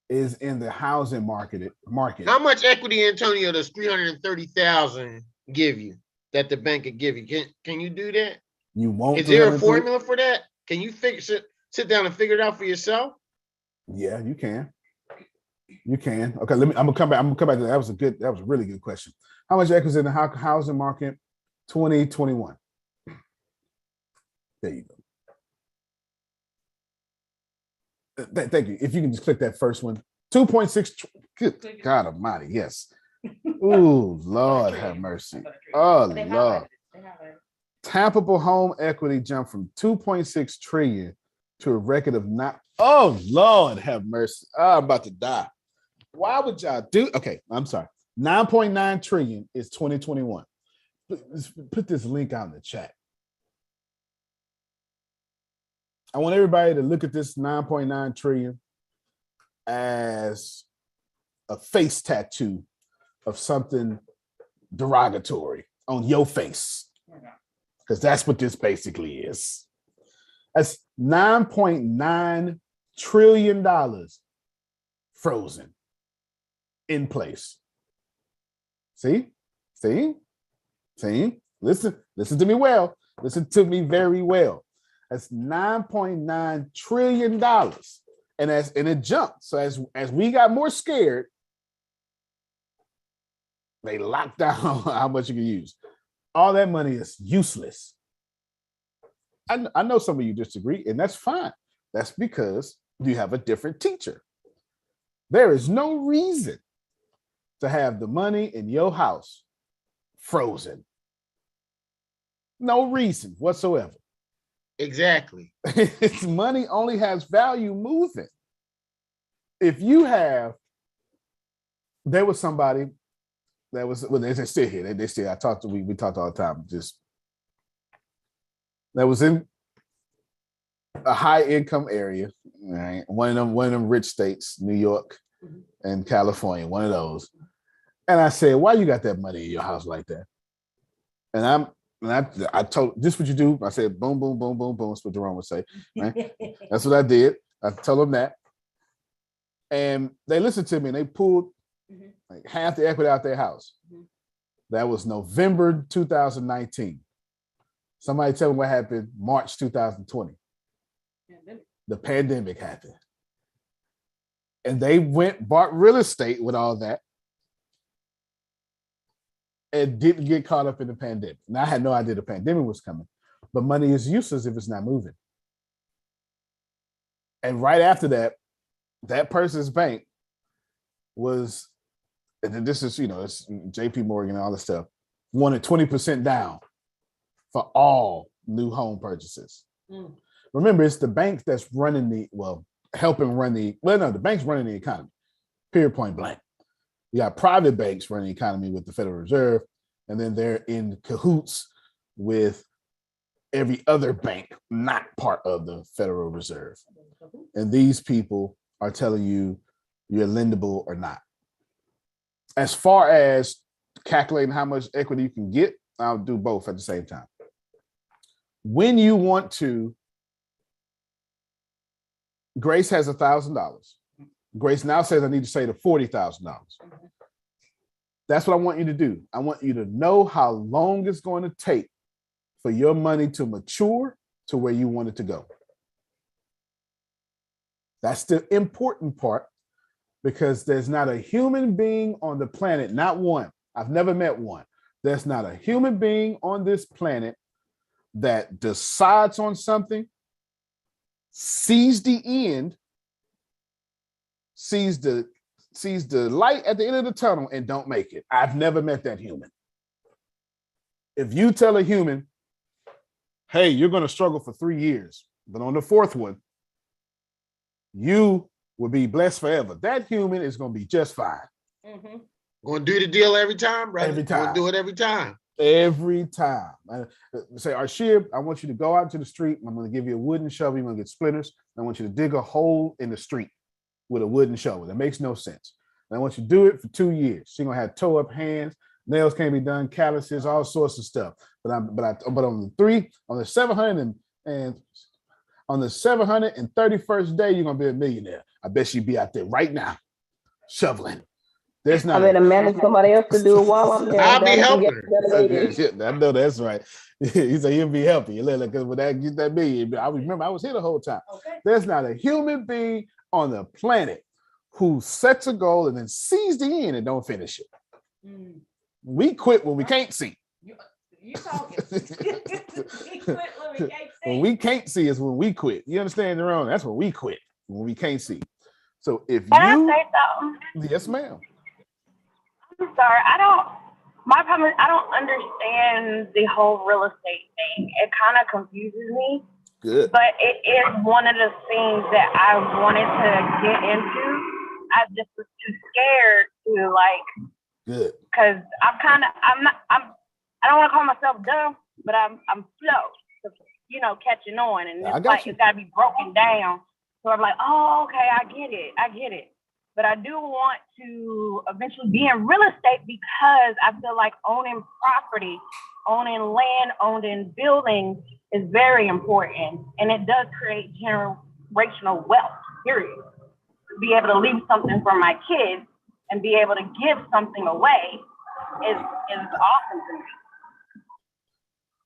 is in the housing market? How much equity, Antonio, does 330,000 give you that the bank could give you? Can you do that? You won't. Is there a formula for that? Can you sit down and figure it out for yourself? Yeah, you can. You can. Okay, I'm gonna come back. To that. That was a really good question. How much equity is in the housing market 2021? There you go. Thank you. If you can just click that first one. 2.6. Good God Almighty. Yes. Ooh, Lord have mercy. Oh, Lord. Tappable home equity jumped from 2.6 trillion to a record of not. Oh, Lord have mercy. Oh, I'm about to die. Why would y'all do? Okay, I'm sorry. 9.9 trillion is 2021. Put this link out in the chat. I want everybody to look at this 9.9 trillion as a face tattoo of something derogatory on your face, because that's what this basically is. That's $9.9 trillion frozen in place. See? Listen to me well. Listen to me very well. That's $9.9 trillion. And it jumped. So as we got more scared, they locked down how much you can use. All that money is useless. I know some of you disagree, and that's fine. That's because you have a different teacher. There is no reason to have the money in your house frozen. No reason whatsoever. Exactly. Its money only has value moving. If you have, there was somebody that was, well, they're still here. They still, we talked all the time. Just that was in a high income area, right? One of them rich states, New York and California, one of those. And I said, why you got that money in your house like that? And I told, this what you do. I said, boom, boom, boom, boom, boom. That's what Jerome would say. Right? That's what I did. I told them that. And they listened to me and they pulled like half the equity out their house. That was November 2019. Somebody tell me what happened March 2020. The pandemic happened. And they bought real estate with all that and didn't get caught up in the pandemic. Now, I had no idea the pandemic was coming, but money is useless if it's not moving. And right after that, that person's bank was, and this is, it's JP Morgan and all this stuff, wanted 20% down for all new home purchases. Mm. Remember, it's the bank that's helping run the bank's running the economy, period, point blank. You got private banks running the economy with the Federal Reserve, and then they're in cahoots with every other bank not part of the Federal Reserve. And these people are telling you you're lendable or not. As far as calculating how much equity you can get, I'll do both at the same time. When you want to, Grace has $1,000. Grace now says I need to say to $40,000. That's what I want you to do. I want you to know how long it's going to take for your money to mature to where you want it to go. That's the important part, because there's not a human being on the planet, not one. I've never met one. There's not a human being on this planet that decides on something, sees the end, sees the light at the end of the tunnel and don't make it. I've never met that human. If you tell a human, hey, you're going to struggle for 3 years, but on the fourth one, you will be blessed forever. That human is going to be just fine. Mm-hmm. Going to do the deal every time, right? Every time. Going to do it every time. Every time. I say, Arshib, I want you to go out to the street. I'm going to give you a wooden shovel. You're going to get splinters. I want you to dig a hole in the street with a wooden shovel. That makes no sense. And I want you to do it for 2 years. She's going to have toe-up hands. Nails can't be done, calluses, all sorts of stuff. But on the 731st day, you're gonna be a millionaire. I bet she'd be out there right now, shoveling. There's not. I'm gonna manage somebody else to do it while I'm there. I'll be helping. I know that's right. He said he'll be helping you, because when that get that million, I remember I was here the whole time. Okay. There's not a human being on the planet who sets a goal and then sees the end and don't finish it. Mm. We quit when we can't see. You talking? We quit when we can't see. When we can't see is when we quit. You understand, Jerome? That's when we quit, when we can't see. So if Can I say something? Yes, ma'am. I'm sorry. My problem is I don't understand the whole real estate thing. It kind of confuses me. Good. But it is one of the things that I wanted to get into. I just was too scared to Good. Because I don't want to call myself dumb, but I'm slow to, catching on. And it's got to be broken down. So I'm like, oh, okay, I get it. But I do want to eventually be in real estate because I feel like owning property, owning land, owning buildings is very important. And it does create generational wealth, period. To be able to leave something for my kids and be able to give something away is awesome to me.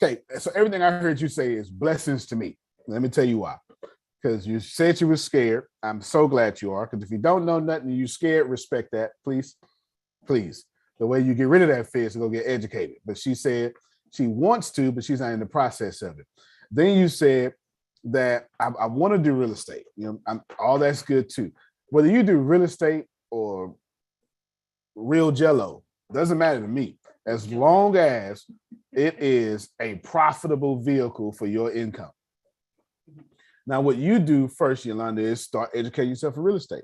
Okay, so everything I heard you say is blessings to me. Let me tell you why. Because you said you were scared. I'm so glad you are. Because if you don't know nothing and you're scared, respect that, please. Please. The way you get rid of that fear is to go get educated. But she said she wants to, but she's not in the process of it. Then you said that I want to do real estate. All that's good too. Whether you do real estate or real jello, doesn't matter to me. As long as it is a profitable vehicle for your income. Now, what you do first, Yolanda, is start educating yourself in real estate.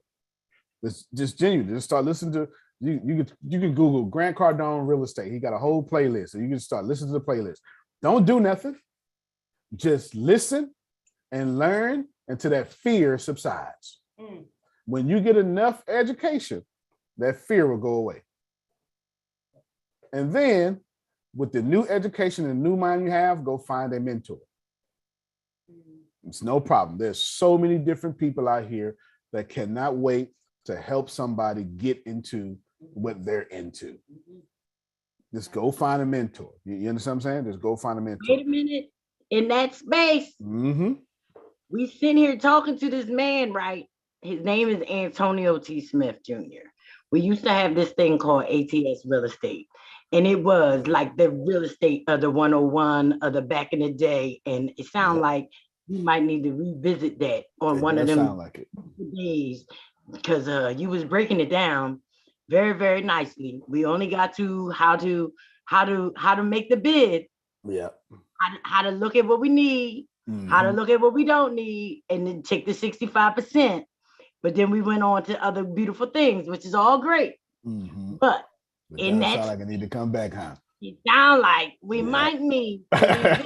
It's just genuine. Just start listening to, you can Google Grant Cardone real estate. He got a whole playlist. So you can start listening to the playlist. Don't do nothing. Just listen and learn until that fear subsides. Mm. When you get enough education, that fear will go away. And then with the new education and new mind you have, go find a mentor. It's no problem. There's so many different people out here that cannot wait to help somebody get into what they're into. Just go find a mentor. You understand what I'm saying? Just go find a mentor. Wait a minute. In that space, we sitting here talking to this man, right? his name is Antonio T. Smith Jr. We used to have this thing called ATS Real Estate. And it was like the real estate of the 101 of the back in the day. And it sounds like you might need to revisit that on one of them days, because you was breaking it down very, very nicely. We only got to how to make the bid. Yeah. How to look at what we need, how to look at what we don't need, and then take the 65%. But then we went on to other beautiful things, which is all great. But in that, sound like I need to come back, huh? It sound like we might need. Yeah,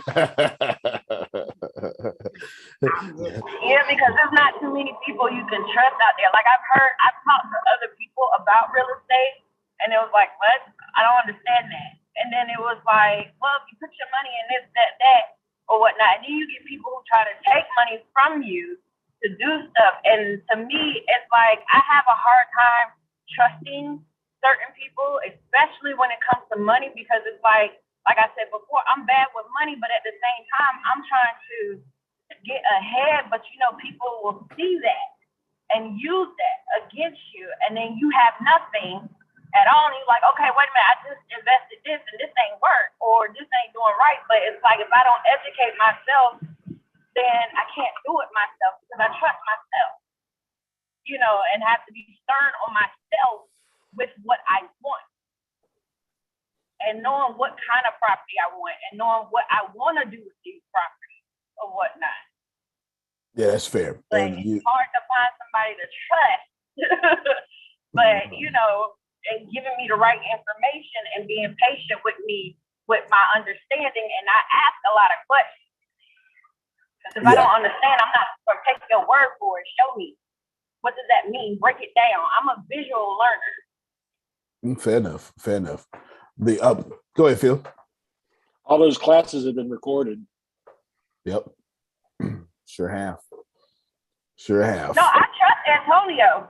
because there's not too many people you can trust out there. Like I've talked to other people about real estate, and it was like, what? I don't understand that. And then it was like, well, if you put your money in this, that, or whatnot, and then you get people who try to take money from you to do stuff. And to me, it's like I have a hard time trusting certain people, especially when it comes to money, because it's like I said before, I'm bad with money, but at the same time, I'm trying to get ahead. But people will see that and use that against you, and then you have nothing at all. And you're like, okay, wait a minute, I just invested this and this ain't work, or this ain't doing right. But it's like, if I don't educate myself, then I can't do it myself, because I trust myself, and have to be stern on myself with what I want, and knowing what kind of property I want, and knowing what I want to do with these properties or whatnot. Yeah, that's fair. But it's hard to find somebody to trust. But and giving me the right information and being patient with me with my understanding, and I ask a lot of questions. Because if I don't understand, I'm not going to take your word for it. Show me. What does that mean? Break it down. I'm a visual learner. Fair enough. Go ahead, Phil. All those classes have been recorded. Yep. Sure have. No, I trust Antonio.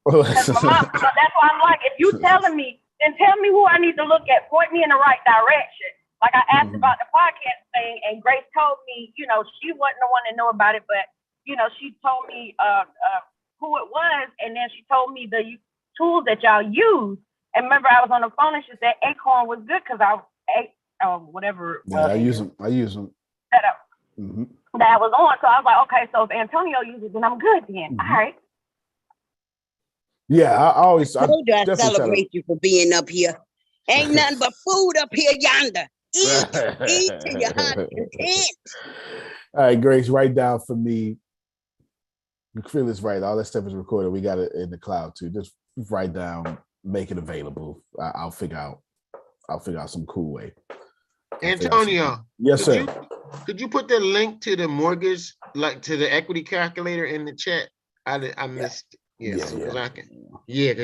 Because my mom, so that's why I'm like, if you telling me, then tell me who I need to look at. Point me in the right direction. Like I asked about the podcast thing, and Grace told me, she wasn't the one to know about it, but she told me who it was, and then she told me the tools that y'all use. And remember, I was on the phone and she said Acorn was good because whatever. Yeah, I use them. Setup that was on. So I was like, okay, so if Antonio uses it, then I'm good then. All right. Yeah, I told you I celebrate you for being up here. Ain't nothing but food up here yonder. Eat till your heart content. All right, Grace, write down for me. Phil is right. All that stuff is recorded. We got it in the cloud too. Just write down, make it available. I'll figure out some cool way. Antonio. Yes, sir. Could you put the link to the mortgage, like to the equity calculator in the chat? I missed. Because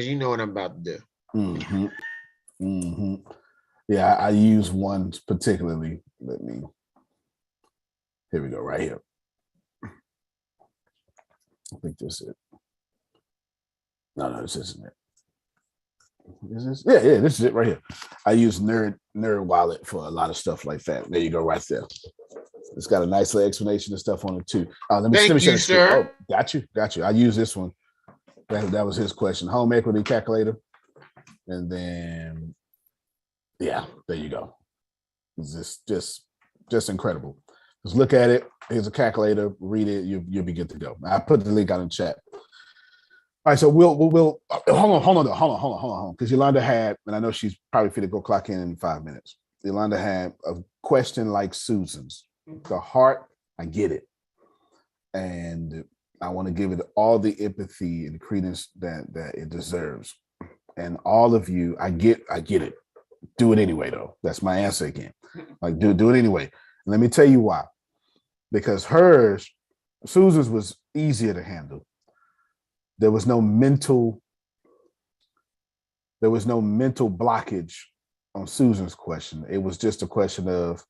you know what I'm about to do. Yeah, I use one particularly. Here we go, right here. I think this is it. No, this isn't it. Is this? Yeah, this is it right here. I use Nerd Wallet for a lot of stuff like that. There you go, right there. It's got a nice little explanation and stuff on it too. Let me Thank share you, the screen. sir. Oh, got you. I use this one. That was his question. Home equity calculator. And then, yeah, there you go. It's just incredible. Just look at it. Here's a calculator. Read it. You'll be good to go. I put the link out in the chat. All right, so we'll hold on, because Yolanda had, and I know she's probably fit to go clock in 5 minutes. Yolanda had a question like Susan's. The heart, I get it, and I want to give it all the empathy and credence that it deserves. And all of you, I get it. Do it anyway, though. That's my answer again. Like, do it anyway. And let me tell you why. Because Susan's was easier to handle. There was no mental blockage on Susan's question. It was just a question of,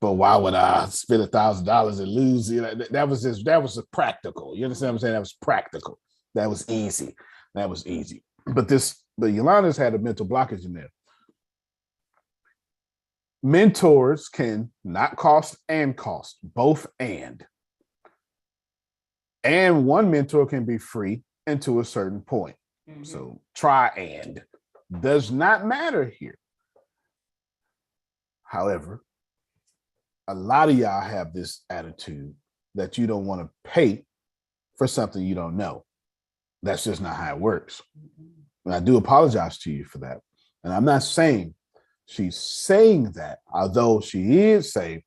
but why would I spend $1,000 and lose? That was a practical. You understand what I'm saying? That was practical. That was easy. But Yolanda's had a mental blockage in there. Mentors can not cost and cost, both and. And one mentor can be free and to a certain point. So try and does not matter here. However, a lot of y'all have this attitude that you don't want to pay for something you don't know. That's just not how it works. And I do apologize to you for that. And I'm not saying she's saying that, although she is saying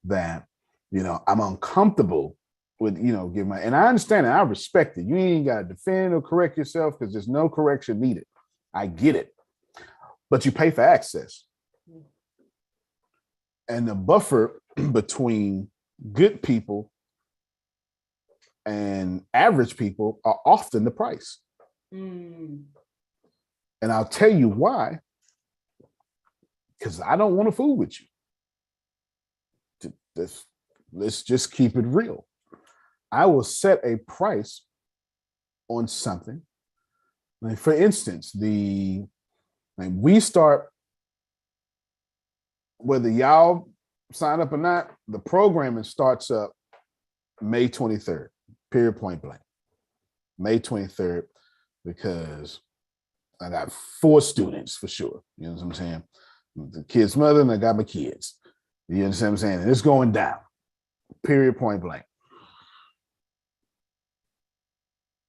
that, I'm uncomfortable with, give my, and I understand and I respect it. You ain't got to defend or correct yourself because there's no correction needed. I get it. But you pay for access. And the buffer between good people and average people are often the price. And I'll tell you why. Because I don't want to fool with you. Let's just keep it real. I will set a price on something. Like for instance, we start, whether y'all sign up or not, the programming starts up May 23rd, period, point blank. May 23rd, because I got 4 students for sure. You know what I'm saying? The kid's mother, and I got my kids. You understand what I'm saying? And it's going down, period, point blank.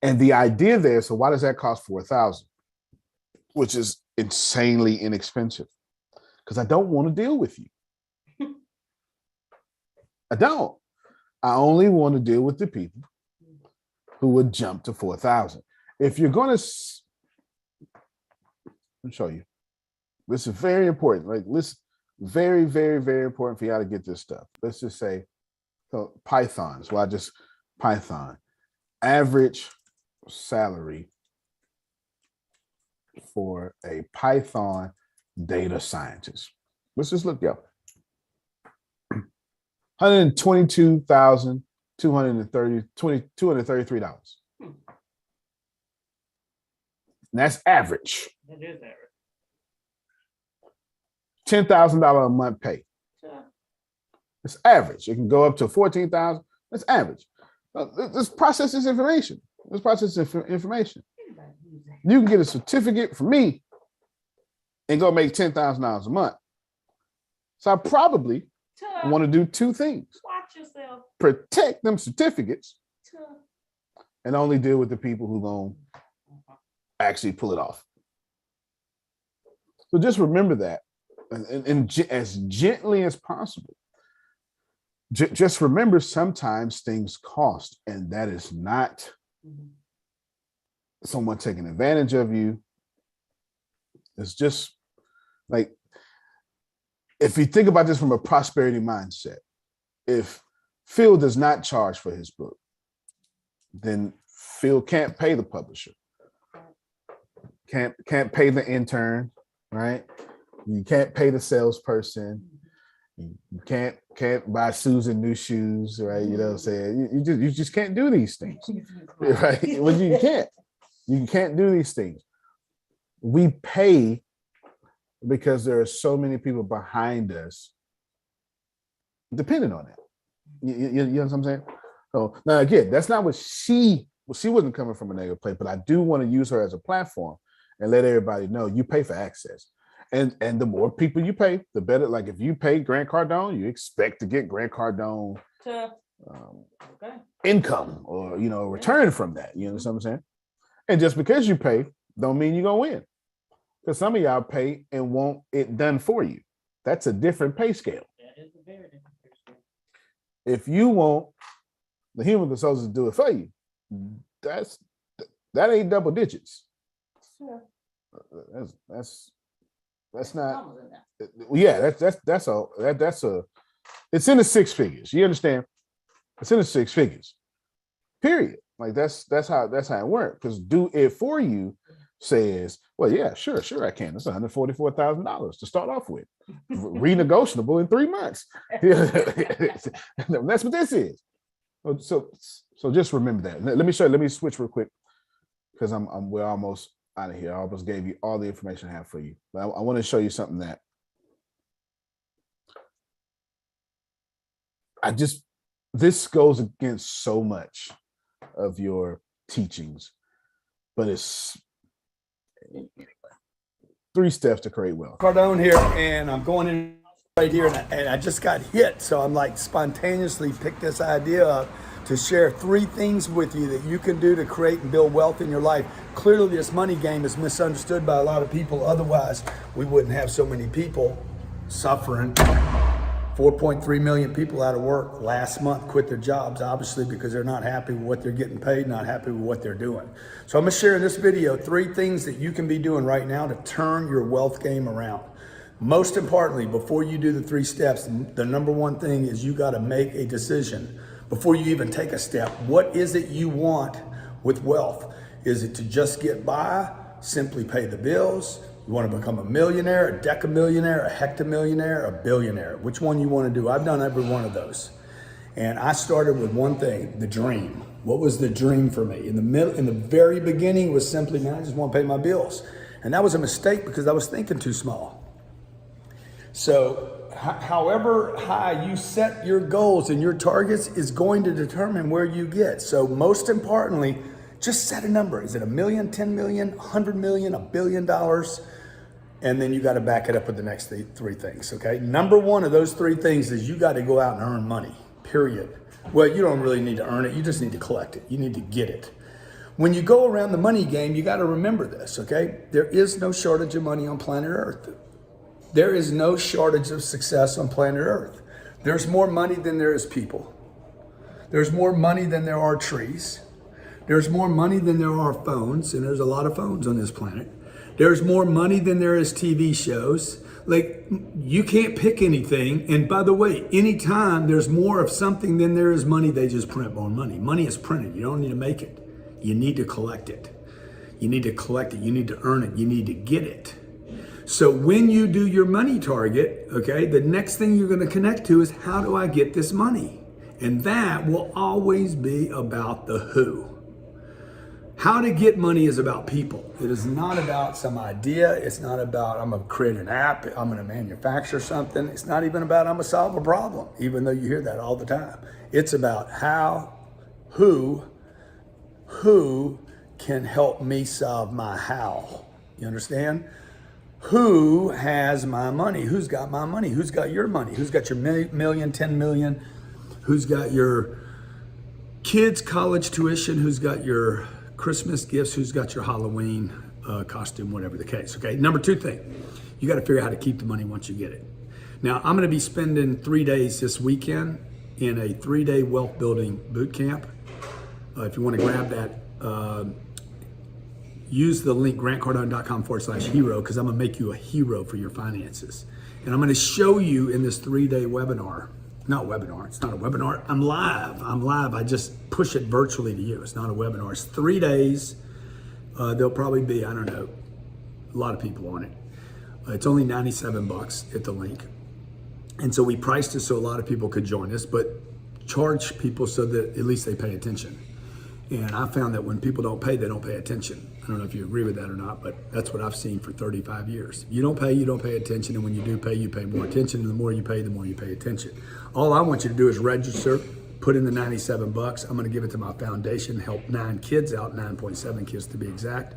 And the idea there, so why does that cost $4,000? Which is insanely inexpensive. Because I don't want to deal with you. I don't. I only want to deal with the people who would jump to 4,000. If you're going to, let me show you. This is very important. Like, listen, very, very, very important for y'all to get this stuff. Let's just say, so Python. So Python. Average salary for a Python data scientist. Let's just look up. $122,233. And that's average. That is average. $10,000 a month pay. Sure. It's average. It can go up to $14,000. That's average. This processes information. You can get a certificate from me and go make $10,000 a month. So I probably want to do 2 things. Watch yourself. Protect them certificates and only deal with the people who going to actually pull it off. So just remember that, and as gently as possible. Just remember, sometimes things cost, and that is not someone taking advantage of you. It's just like, if you think about this from a prosperity mindset, if Phil does not charge for his book, then Phil can't pay the publisher, can't pay the intern, right? You can't pay the salesperson. You can't buy Susan new shoes, right? You know what I'm saying? You just can't do these things, right? Well, you can't do these things. We pay because there are so many people behind us depending on that. You know what I'm saying? So now again, that's not what she wasn't coming from a negative place, but I do want to use her as a platform and let everybody know you pay for access. And the more people you pay, the better. Like if you pay Grant Cardone, you expect to get Grant Cardone income or return from that. You know what I'm saying? And just because you pay, don't mean you're gonna win. Because some of y'all pay and want it done for you. That's a different pay scale. That is a very different pay scale. If you want the human consultants to do it for you, that ain't double digits. Sure. That's not. Yeah, that's a. It's in the 6 figures. You understand? It's in the 6 figures. Period. Like that's how it works. Because do it for you says, well, yeah, sure, I can. It's $144,000 to start off with, renegotiable in 3 months. That's what this is. So just remember that. Let me show you. Let me switch real quick because we're almost out of here. I almost gave you all the information I have for you, but I want to show you something that this goes against so much of your teachings, but it's 3 steps to create wealth. Cardone here, and I'm going in right here, and I just got hit, so I'm like spontaneously picked this idea up to share 3 things with you that you can do to create and build wealth in your life. Clearly, this money game is misunderstood by a lot of people. Otherwise, we wouldn't have so many people suffering. 4.3 million people out of work last month quit their jobs, obviously because they're not happy with what they're getting paid, not happy with what they're doing. So I'm gonna share in this video 3 things that you can be doing right now to turn your wealth game around. Most importantly, before you do the 3 steps, the number 1 thing is you gotta make a decision before you even take a step. What is it you want with wealth? Is it to just get by, simply pay the bills? You want to become a millionaire, a decamillionaire, a hectamillionaire, a billionaire? Which one you want to do? I've done every one of those. And I started with one thing, the dream. What was the dream for me? In the very beginning was simply, man, I just want to pay my bills. And that was a mistake because I was thinking too small. So however high you set your goals and your targets is going to determine where you get. So most importantly, just set a number. Is it $1 million, 10 million, 100 million, $1 billion? And then you got to back it up with the next 3 things, okay? Number 1 of those 3 things is you got to go out and earn money, period. Well, you don't really need to earn it. You just need to collect it. You need to get it. When you go around the money game, you got to remember this, okay? There is no shortage of money on planet Earth. There is no shortage of success on planet Earth. There's more money than there is people. There's more money than there are trees. There's more money than there are phones, and there's a lot of phones on this planet. There's more money than there is TV shows. Like, you can't pick anything. And by the way, anytime there's more of something than there is money, they just print more money. Money is printed. You don't need to make it. You need to collect it. You need to collect it. You need to earn it. You need to get it. So when you do your money target, okay, the next thing you're going to connect to is, how do I get this money? And that will always be about the who. How to get money is about people. It is not about some idea. It's not about, I'm gonna create an app, I'm gonna manufacture something. It's not even about, I'm gonna solve a problem, even though you hear that all the time. It's about who can help me solve my how. You understand? Who has my money? Who's got my money? Who's got your money? Who's got your million, 10 million? Who's got your kids' college tuition? Who's got your Christmas gifts? Who's got your Halloween costume, whatever the case, okay? Number 2 thing, you got to figure out how to keep the money once you get it. Now, I'm going to be spending 3 days this weekend in a 3-day wealth building boot camp. If you want to grab that, use the link grantcardone.com/hero, because I'm going to make you a hero for your finances. And I'm going to show you in this 3-day webinar. Not webinar, it's not a webinar. I'm live. I just push it virtually to you. It's not a webinar. It's 3 days. There'll probably be, I don't know, a lot of people on it. It's only $97 at the link. And so we priced it so a lot of people could join us, but charge people so that at least they pay attention. And I found that when people don't pay, they don't pay attention. I don't know if you agree with that or not, but that's what I've seen for 35 years. You don't pay attention. And when you do pay, you pay more attention. And the more you pay, the more you pay attention. All I want you to do is register, put in the $97. I'm going to give it to my foundation, help 9 kids out, 9.7 kids to be exact.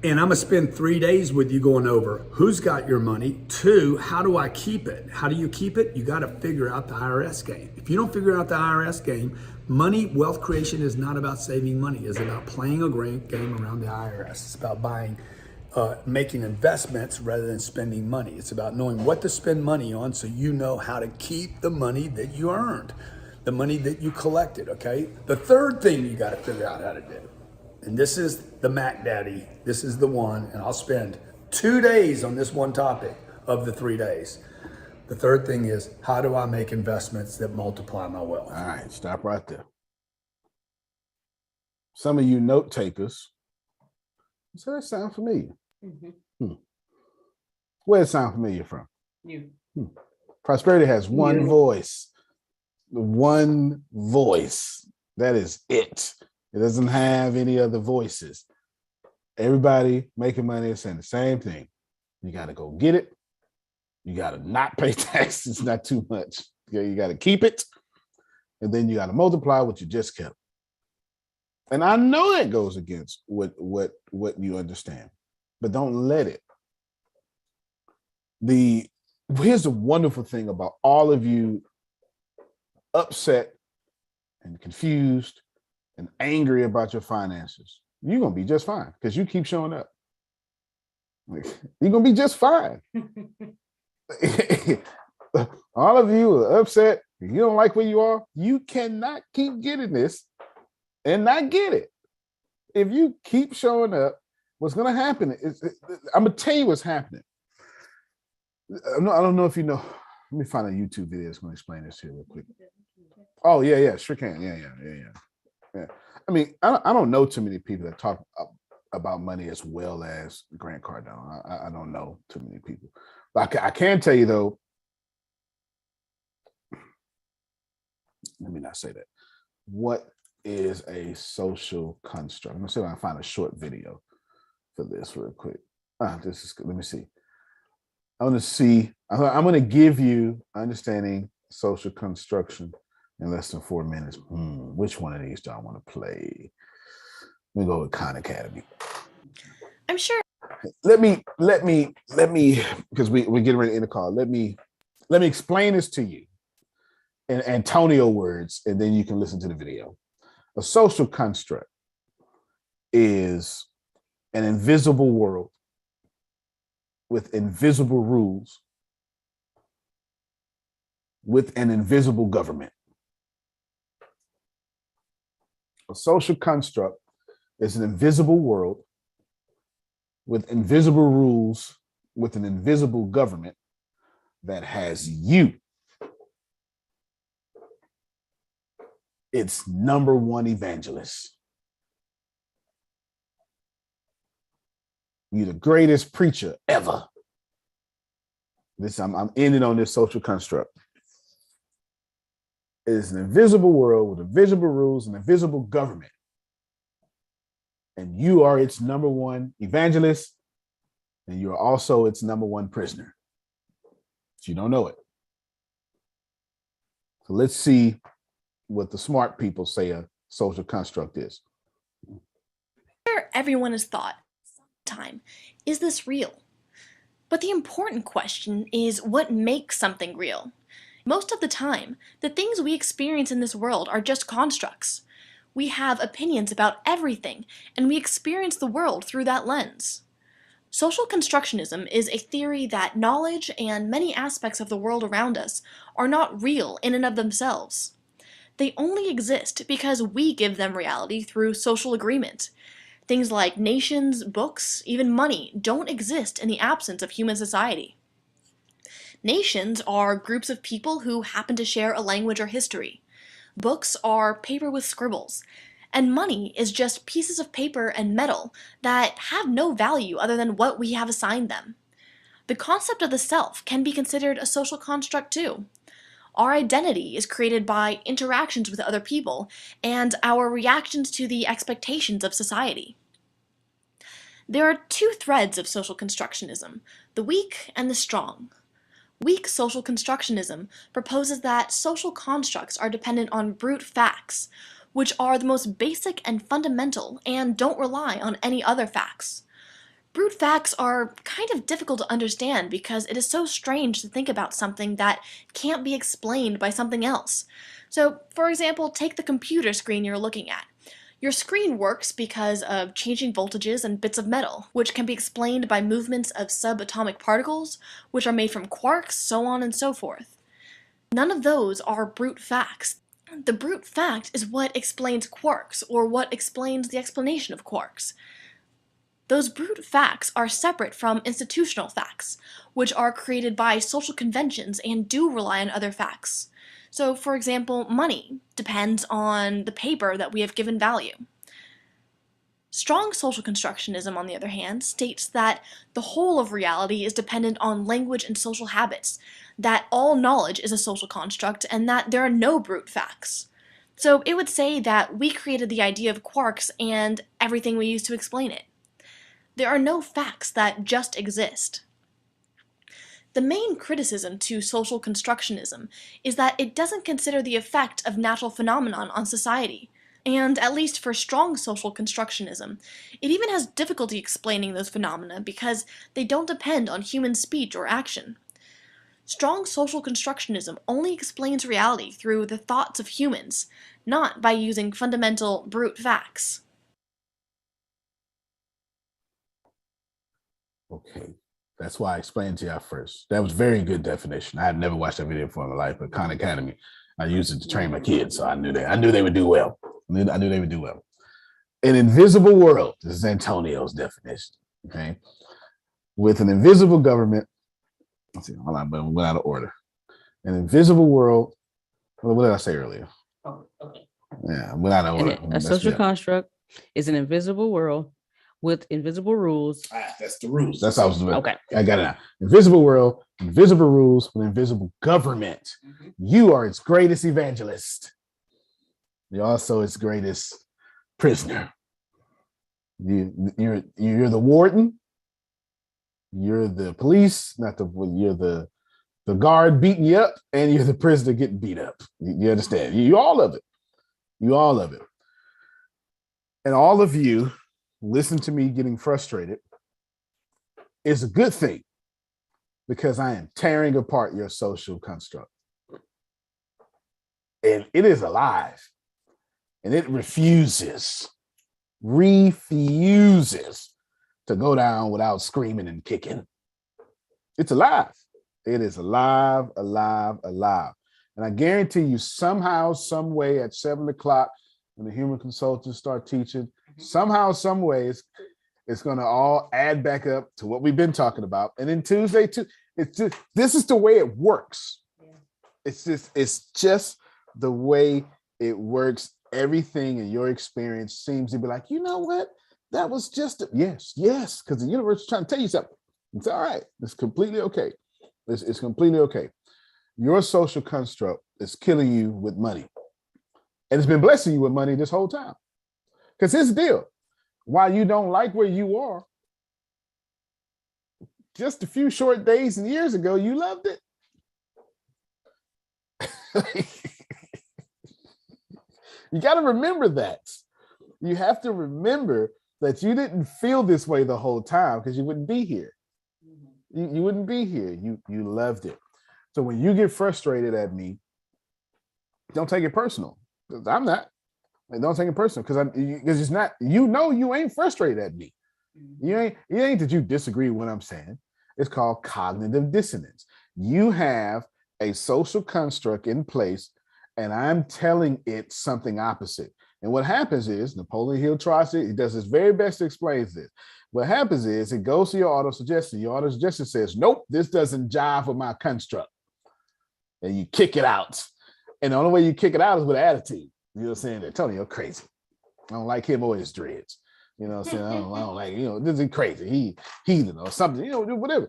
And I'm going to spend 3 days with you going over who's got your money. 2, how do I keep it? How do you keep it? You got to figure out the IRS game. If you don't figure out the IRS game, money, wealth creation is not about saving money. It's about playing a great game around the IRS. It's about making investments rather than spending money. It's about knowing what to spend money on so you know how to keep the money that you earned, the money that you collected, okay? The 3rd thing you got to figure out how to do, and this is the Mac Daddy, this is the one, and I'll spend 2 days on this one topic of the 3 days. The 3rd thing is, how do I make investments that multiply my wealth? All right, stop right there. Some of you note takers, so that sound familiar. Where does it sound familiar from? You. Prosperity has one voice. One voice. That is it. It doesn't have any other voices. Everybody making money is saying the same thing. You got to go get it. You got to not pay taxes, not too much. You got to keep it. And then you got to multiply what you just kept. And I know that goes against what you understand, but don't let it. Here's the wonderful thing about all of you upset and confused and angry about your finances. You're gonna be just fine because you keep showing up. Like, you're gonna be just fine. All of you are upset. You don't like where you are. You cannot keep getting this and not get it. If you keep showing up, what's gonna happen is I'm gonna tell you what's happening. I don't know if you know. Let me find a YouTube video that's gonna explain this here real quick. Oh yeah, sure can. Yeah. I mean, I don't know too many people that talk about money as well as Grant Cardone. I don't know too many people, but I can tell you though. Let me not say that. What is a social construct? I'm gonna see if I can find a short video for this real quick. This is good. Let me see. I'm gonna give you understanding social construction in less than 4 minutes. Which one of these do I want to play? Let me go with Khan Academy. I'm sure. Let me, because we're getting ready to end the call. Let me explain this to you in Antonio words, and then you can listen to the video. A social construct is an invisible world with invisible rules, with an invisible government. A social construct is an invisible world with invisible rules, with an invisible government that has you. Its number one evangelist. You're the greatest preacher ever. I'm ending on this social construct. It is an invisible world with invisible rules and invisible government. And you are its number one evangelist, and you are also its number one prisoner. But you don't know it. So let's see what the smart people say a social construct is. Everyone has thought, time, is this real? But the important question is what makes something real? Most of the time, the things we experience in this world are just constructs. We have opinions about everything, and we experience the world through that lens. Social constructionism is a theory that knowledge and many aspects of the world around us are not real in and of themselves. They only exist because we give them reality through social agreement. Things like nations, books, even money don't exist in the absence of human society. Nations are groups of people who happen to share a language or history. Books are paper with scribbles. And money is just pieces of paper and metal that have no value other than what we have assigned them. The concept of the self can be considered a social construct too. Our identity is created by interactions with other people and our reactions to the expectations of society. There are two threads of social constructionism, the weak and the strong. Weak social constructionism proposes that social constructs are dependent on brute facts, which are the most basic and fundamental and don't rely on any other facts. Brute facts are kind of difficult to understand because it is so strange to think about something that can't be explained by something else. So, for example, take the computer screen you're looking at. Your screen works because of changing voltages and bits of metal, which can be explained by movements of subatomic particles, which are made from quarks, so on and so forth. None of those are brute facts. The brute fact is what explains quarks, or what explains the explanation of quarks. Those brute facts are separate from institutional facts, which are created by social conventions and do rely on other facts. So, for example, money depends on the paper that we have given value. Strong social constructionism, on the other hand, states that the whole of reality is dependent on language and social habits, that all knowledge is a social construct, and that there are no brute facts. So it would say that we created the idea of quarks and everything we use to explain it. There are no facts that just exist. The main criticism to social constructionism is that it doesn't consider the effect of natural phenomenon on society. And at least for strong social constructionism, it even has difficulty explaining those phenomena because they don't depend on human speech or action. Strong social constructionism only explains reality through the thoughts of humans, not by using fundamental brute facts. Okay. That's why I explained to you first. That was very good definition. I had never watched that video before in my life, but Khan Academy, I used it to train my kids. So I knew they would do well. I knew they would do well. An invisible world, this is Antonio's definition. Okay. With an invisible government, let's see, hold on, but we went out of order. An invisible world. What did I say earlier? Oh, okay. Yeah, went out of order. A social construct is an invisible world with invisible rules. That's the rules. That's how I was doing. Okay. I got it now. Invisible world, invisible rules with invisible government. Mm-hmm. You are its greatest evangelist. You're also its greatest prisoner. You're the warden. You're the police, you're the guard beating you up, and you're the prisoner getting beat up. You understand? You all of it. You all of it. And all of you listen to me getting frustrated is a good thing because I am tearing apart your social construct. And it is alive. And it refuses to go down without screaming and kicking. It's alive. It is alive, alive, alive. And I guarantee you somehow, some way at 7 o'clock when the human consultants start teaching, somehow, some ways, it's going to all add back up to what we've been talking about. And then Tuesday too, this is the way it works. It's just the way it works. Everything in your experience seems to be like, you know what? That was just yes, because the universe is trying to tell you something. It's all right. It's completely okay. It's completely okay. Your social construct is killing you with money. And it's been blessing you with money this whole time. Because here's the deal. While you don't like where you are, just a few short days and years ago, you loved it. You got to remember that. You have to remember that you didn't feel this way the whole time because you wouldn't be here. You wouldn't be here. You loved it. So when you get frustrated at me, don't take it personal. Because I'm not. Like, don't take it personal because it's not. You ain't frustrated at me. It ain't that you disagree with what I'm saying. It's called cognitive dissonance. You have a social construct in place, and I'm telling it something opposite. And what happens is Napoleon Hill he does his very best to explain this. What happens is it goes to your auto-suggestion. Your auto-suggestion says, nope, this doesn't jive with my construct. And you kick it out. And the only way you kick it out is with attitude. You know what I'm saying? Antonio crazy. I don't like him or his dreads. You know what I'm saying? I don't like, this is crazy. He heathen or something, whatever.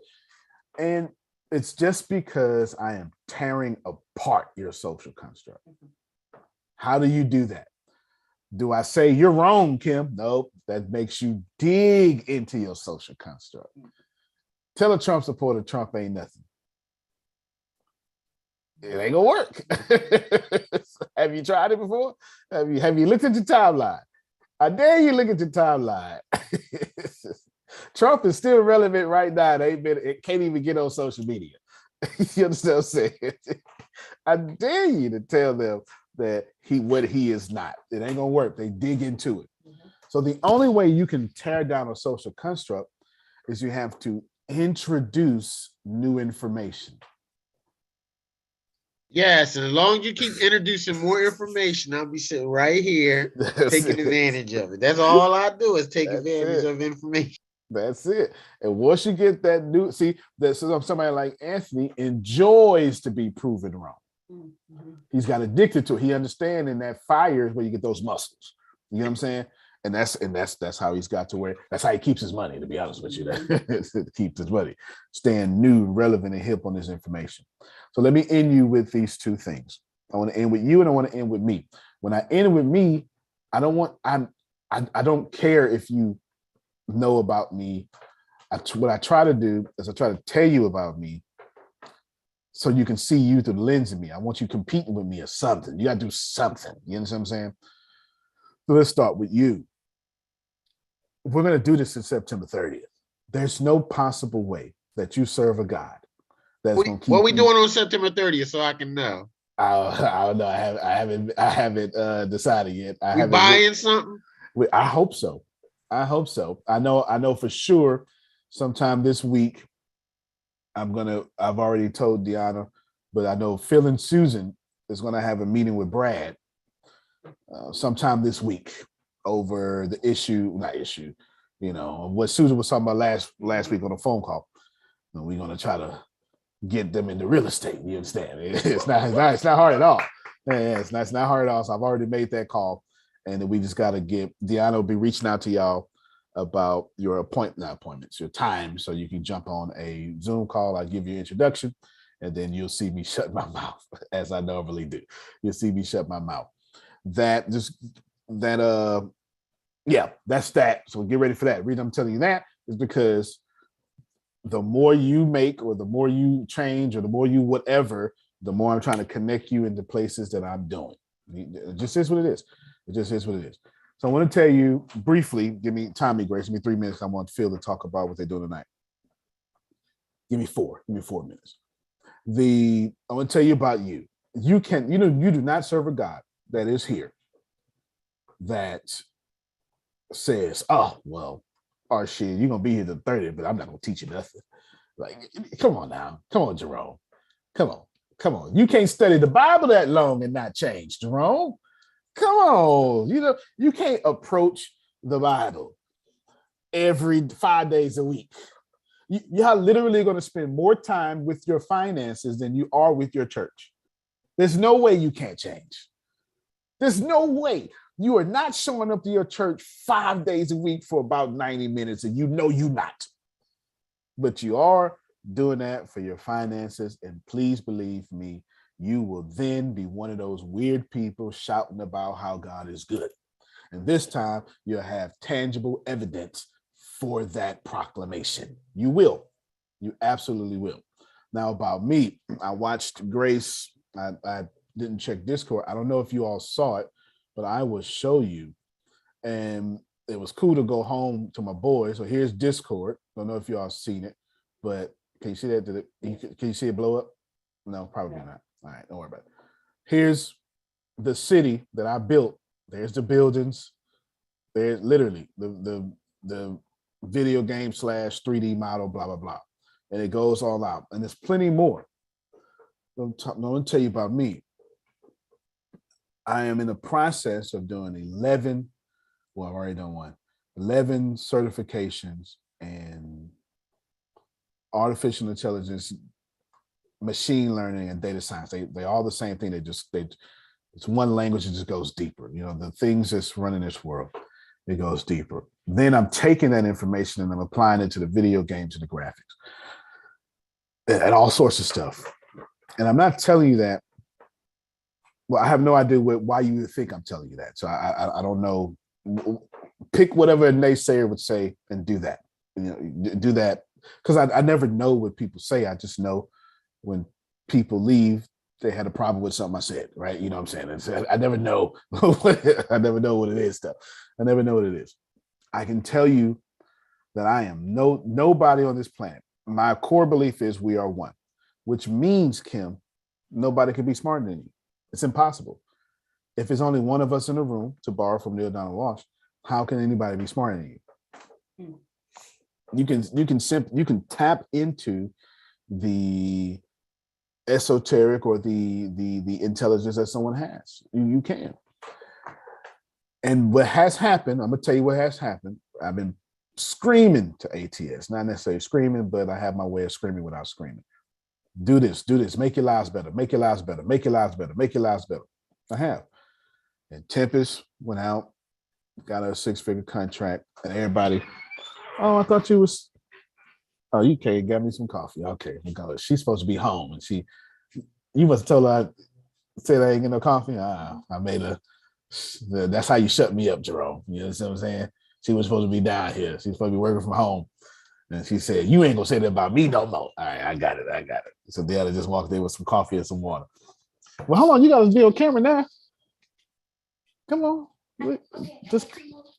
And it's just because I am tearing apart your social construct. How do you do that? Do I say you're wrong, Kim? Nope. That makes you dig into your social construct. Tell a Trump supporter Trump ain't nothing. It ain't gonna work. Have you tried it before? Have you looked at your timeline? I dare you look at your timeline. Trump is still relevant right now. It can't even get on social media. You understand what I'm saying? I dare you to tell them that what he is not. It ain't gonna work. They dig into it. Mm-hmm. So the only way you can tear down a social construct is you have to introduce new information. Yes, and as long as you keep introducing more information, I'll be sitting right here taking advantage of it. That's all I do is take advantage of information. That's it. And once you get that new, somebody like Anthony enjoys to be proven wrong. Mm-hmm. He's got addicted to it. He understands in that fire is where you get those muscles. You know what I'm saying? And that's how he's got to where that's how he keeps his money, to be honest with you. That keeps his money, staying new, relevant, and hip on this information. So let me end you with these two things. I want to end with you and I want to end with me. When I end with me, I don't care if you know about me. What I try to do is I try to tell you about me so you can see you through the lens of me. I want you competing with me or something. You got to do something. You understand what I'm saying? So let's start with you. We're going to do this in September 30th. There's no possible way that you serve a God that's going to keep. What are we doing on September 30th so I can know? I don't know. I haven't decided yet. We buying something? I hope so. I know for sure sometime this week I've already told Deanna, but I know Phil and Susan is going to have a meeting with Brad sometime this week over the issue, what Susan was talking about last week on a phone call. And we're going to try to get them into real estate. You understand? It's not hard at all. Yeah, it's not hard at all. So I've already made that call, and then we just got to get Deanna will be reaching out to y'all about your appointments, your time, so you can jump on a Zoom call. I'll give you an introduction, and then you'll see me shut my mouth as I normally do. You'll see me shut my mouth. That's that. So get ready for that. The reason I'm telling you that is because the more you make or the more you change or the more you whatever, the more I'm trying to connect you into places that I'm doing. It just is what it is. It just is what it is. So I want to tell you briefly, give me 3 minutes. I want Phil to talk about what they're doing tonight. Give me 4 minutes. I want to tell you about you. You do not serve a God that is here that says, oh, well, or shit, you're going to be here the 30th, but I'm not going to teach you nothing. Like, come on now. Come on, Jerome. Come on. You can't study the Bible that long and not change, Jerome. Come on. You can't approach the Bible every 5 days a week. You're literally going to spend more time with your finances than you are with your church. There's no way you can't change. There's no way. You are not showing up to your church 5 days a week for about 90 minutes, and you're not. But you are doing that for your finances, and please believe me, you will then be one of those weird people shouting about how God is good. And this time, you'll have tangible evidence for that proclamation. You will. You absolutely will. Now, about me, I watched Grace. I didn't check Discord. I don't know if you all saw it, but I will show you. And it was cool to go home to my boys. So here's Discord. Don't know if you all seen it, but can you see that? Can you see it blow up? No, probably not. All right, don't worry about it. Here's the city that I built. There's the buildings. There's literally the video game / 3D model, blah, blah, blah. And it goes all out. And there's plenty more. Let me tell you about me. I am in the process of doing 11 certifications in artificial intelligence, machine learning, and data science. They all the same thing. It's one language that just goes deeper. The things that's running this world, it goes deeper. Then I'm taking that information and I'm applying it to the video games and the graphics and all sorts of stuff. And I'm not telling you that. Well, I have no idea why you think I'm telling you that. So I don't know. Pick whatever a naysayer would say and do that. Do that, because I never know what people say. I just know when people leave, they had a problem with something I said, right? You know what I'm saying? I never know. I never know what it is, stuff. I never know what it is. I can tell you that I am nobody on this planet. My core belief is we are one, which means, Kim, nobody can be smarter than you. It's impossible. If it's only one of us in the room, to borrow from Neil Donald Walsh, how can anybody be smarter than you? You can tap into the esoteric or the intelligence that someone has. You can. And what has happened, I'm gonna tell you what has happened. I've been screaming to ATS, not necessarily screaming, but I have my way of screaming without screaming. Do this, make your lives better, make your lives better, make your lives better, make your lives better. I have. And Tempest went out, got a 6-figure contract, and everybody, oh, I thought you was, oh, you can't get me some coffee. Okay, she's supposed to be home. And you must have told her I said I ain't get no coffee. I made that's how you shut me up, Jerome. You know what I'm saying? She was supposed to be down here. She's supposed to be working from home. And she said, you ain't gonna say that about me no more. All right, I got it. So the other just walked in with some coffee and some water. Well, hold on, you gotta be on camera now. Come on. Just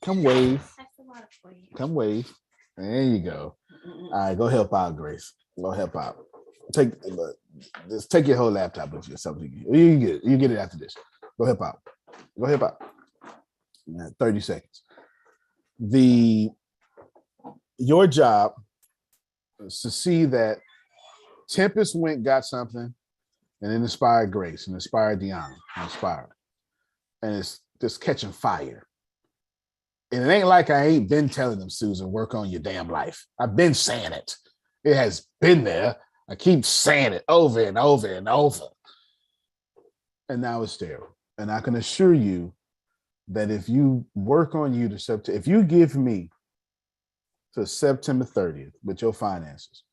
come wave. Come wave. There you go. All right, go help out, Grace. Go help out. Just take your whole laptop with you or something. You get it after this. Go help out. Go help out. 30 seconds. Your job is to see that Tempest got something, and it inspired Grace, and inspired Deanna, and it's just catching fire. And it ain't like I ain't been telling them, Susan, work on your damn life. I've been saying it. It has been there. I keep saying it over and over and over. And now it's there. And I can assure you that if you work on you to September, if you give me to September 30th with your finances,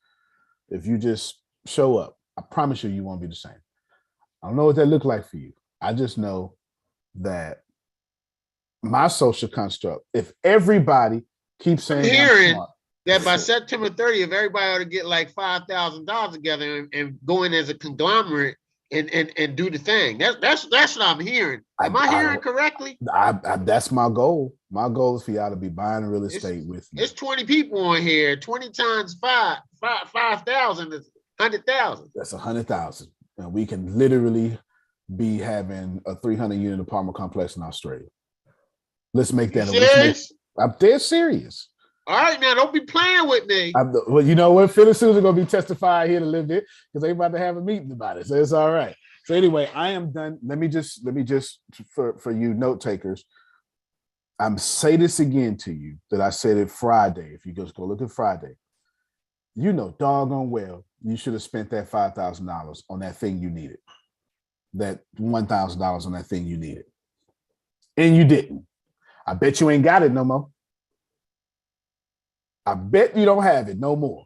if you just show up, I promise you won't be the same. I don't know what that looked like for you. I just know that my social construct, if everybody keeps saying hearing that by September 30th, everybody ought to get like $5,000 together and go in as a conglomerate and do the thing. That's what I'm hearing. Am I hearing correctly? That's my goal. My goal is for y'all to be buying real estate with me. It's 20 people on here. 20 times 5,000 is 100,000. That's 100,000. And we can literally be having a 300 unit apartment complex in Australia. Let's make that. I'm dead serious. All right, now don't be playing with me. Well, you know what? Phil and Susan are going to be testifying here in a little bit because they're about to have a meeting about it. So it's all right. So anyway, I am done. Let me just for you note takers, I'm say this again to you that I said it Friday. If you just go look at Friday, you know doggone well you should have spent that $5,000 on that thing you needed, that $1,000 on that thing you needed, and you didn't. I bet you ain't got it no more. I bet you don't have it no more.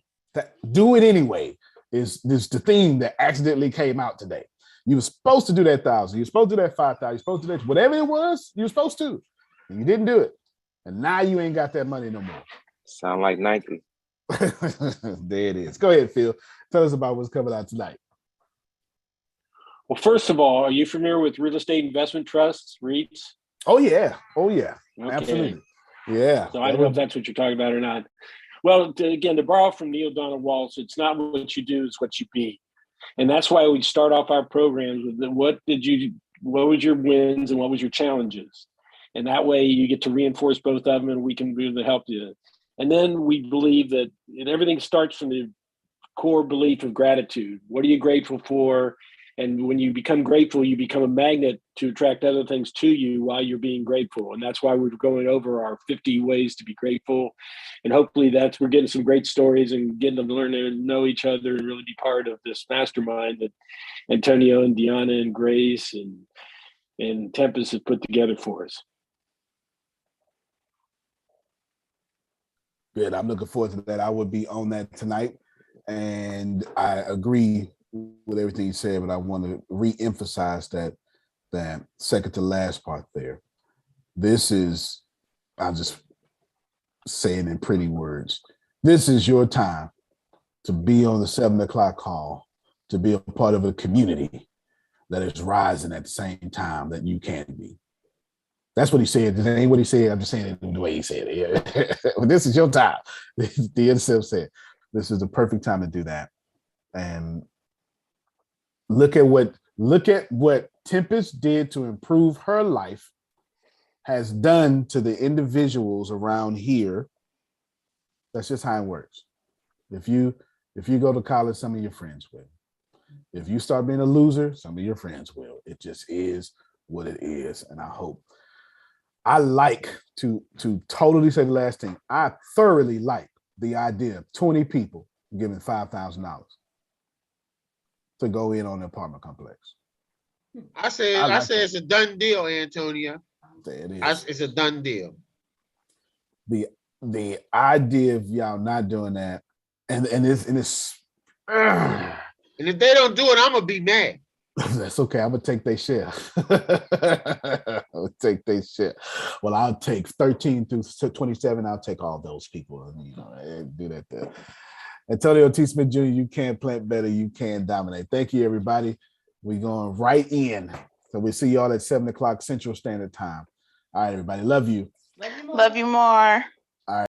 Do it anyway is the theme that accidentally came out today. You were supposed to do that 1,000. You were supposed to do that 5,000. You were supposed to do that whatever it was. You were supposed to, and you didn't do it. And now you ain't got that money no more. Sound like Nike. There it is. Go ahead, Phil. Tell us about what's coming out tonight. Well, first of all, are you familiar with real estate investment trusts, REITs? Oh yeah. Okay. Absolutely. Yeah. So I don't know if that's what you're talking about or not. Well, to borrow from Neil Donald Walsh, it's not what you do, it's what you be. And that's why we start off our programs with what was your wins and what was your challenges? And that way you get to reinforce both of them and we can really help you. And then we believe that everything starts from the core belief of gratitude. What are you grateful for? And when you become grateful, you become a magnet to attract other things to you while you're being grateful. And that's why we're going over our 50 ways to be grateful. And hopefully we're getting some great stories and getting them to learn and know each other and really be part of this mastermind that Antonio and Deanna and Grace and Tempest have put together for us. Good. I'm looking forward to that. I would be on that tonight. And I agree with everything you said, but I want to re-emphasize that second to last part there. This is, I'll just say it in pretty words. This is your time to be on the 7 o'clock call, to be a part of a community that is rising at the same time that you can be. That's what he said. This ain't what he said. I'm just saying it the way he said it. Yeah. But this is your time. The NSF said, this is the perfect time to do that. And look at what Tempest did to improve her life, has done to the individuals around here. That's just how it works. If you go to college, some of your friends will. If you start being a loser, some of your friends will. It just is what it is. And I like to totally say the last thing. I thoroughly like the idea of 20 people giving $5,000 to go in on the apartment complex. I say it's a done deal, Antonio. It is. It's a done deal. The idea of y'all not doing that, and it's and if they don't do it, I'm gonna be mad. That's okay. I'm gonna take their share. I'll take their share. Well, I'll take 13 through 27. I'll take all those people. And do that there. Antonio T. Smith Jr., you can plant better, you can dominate. Thank you, everybody. We're going right in. So we'll see y'all at 7 o'clock Central Standard Time. All right, everybody. Love you. Love you more.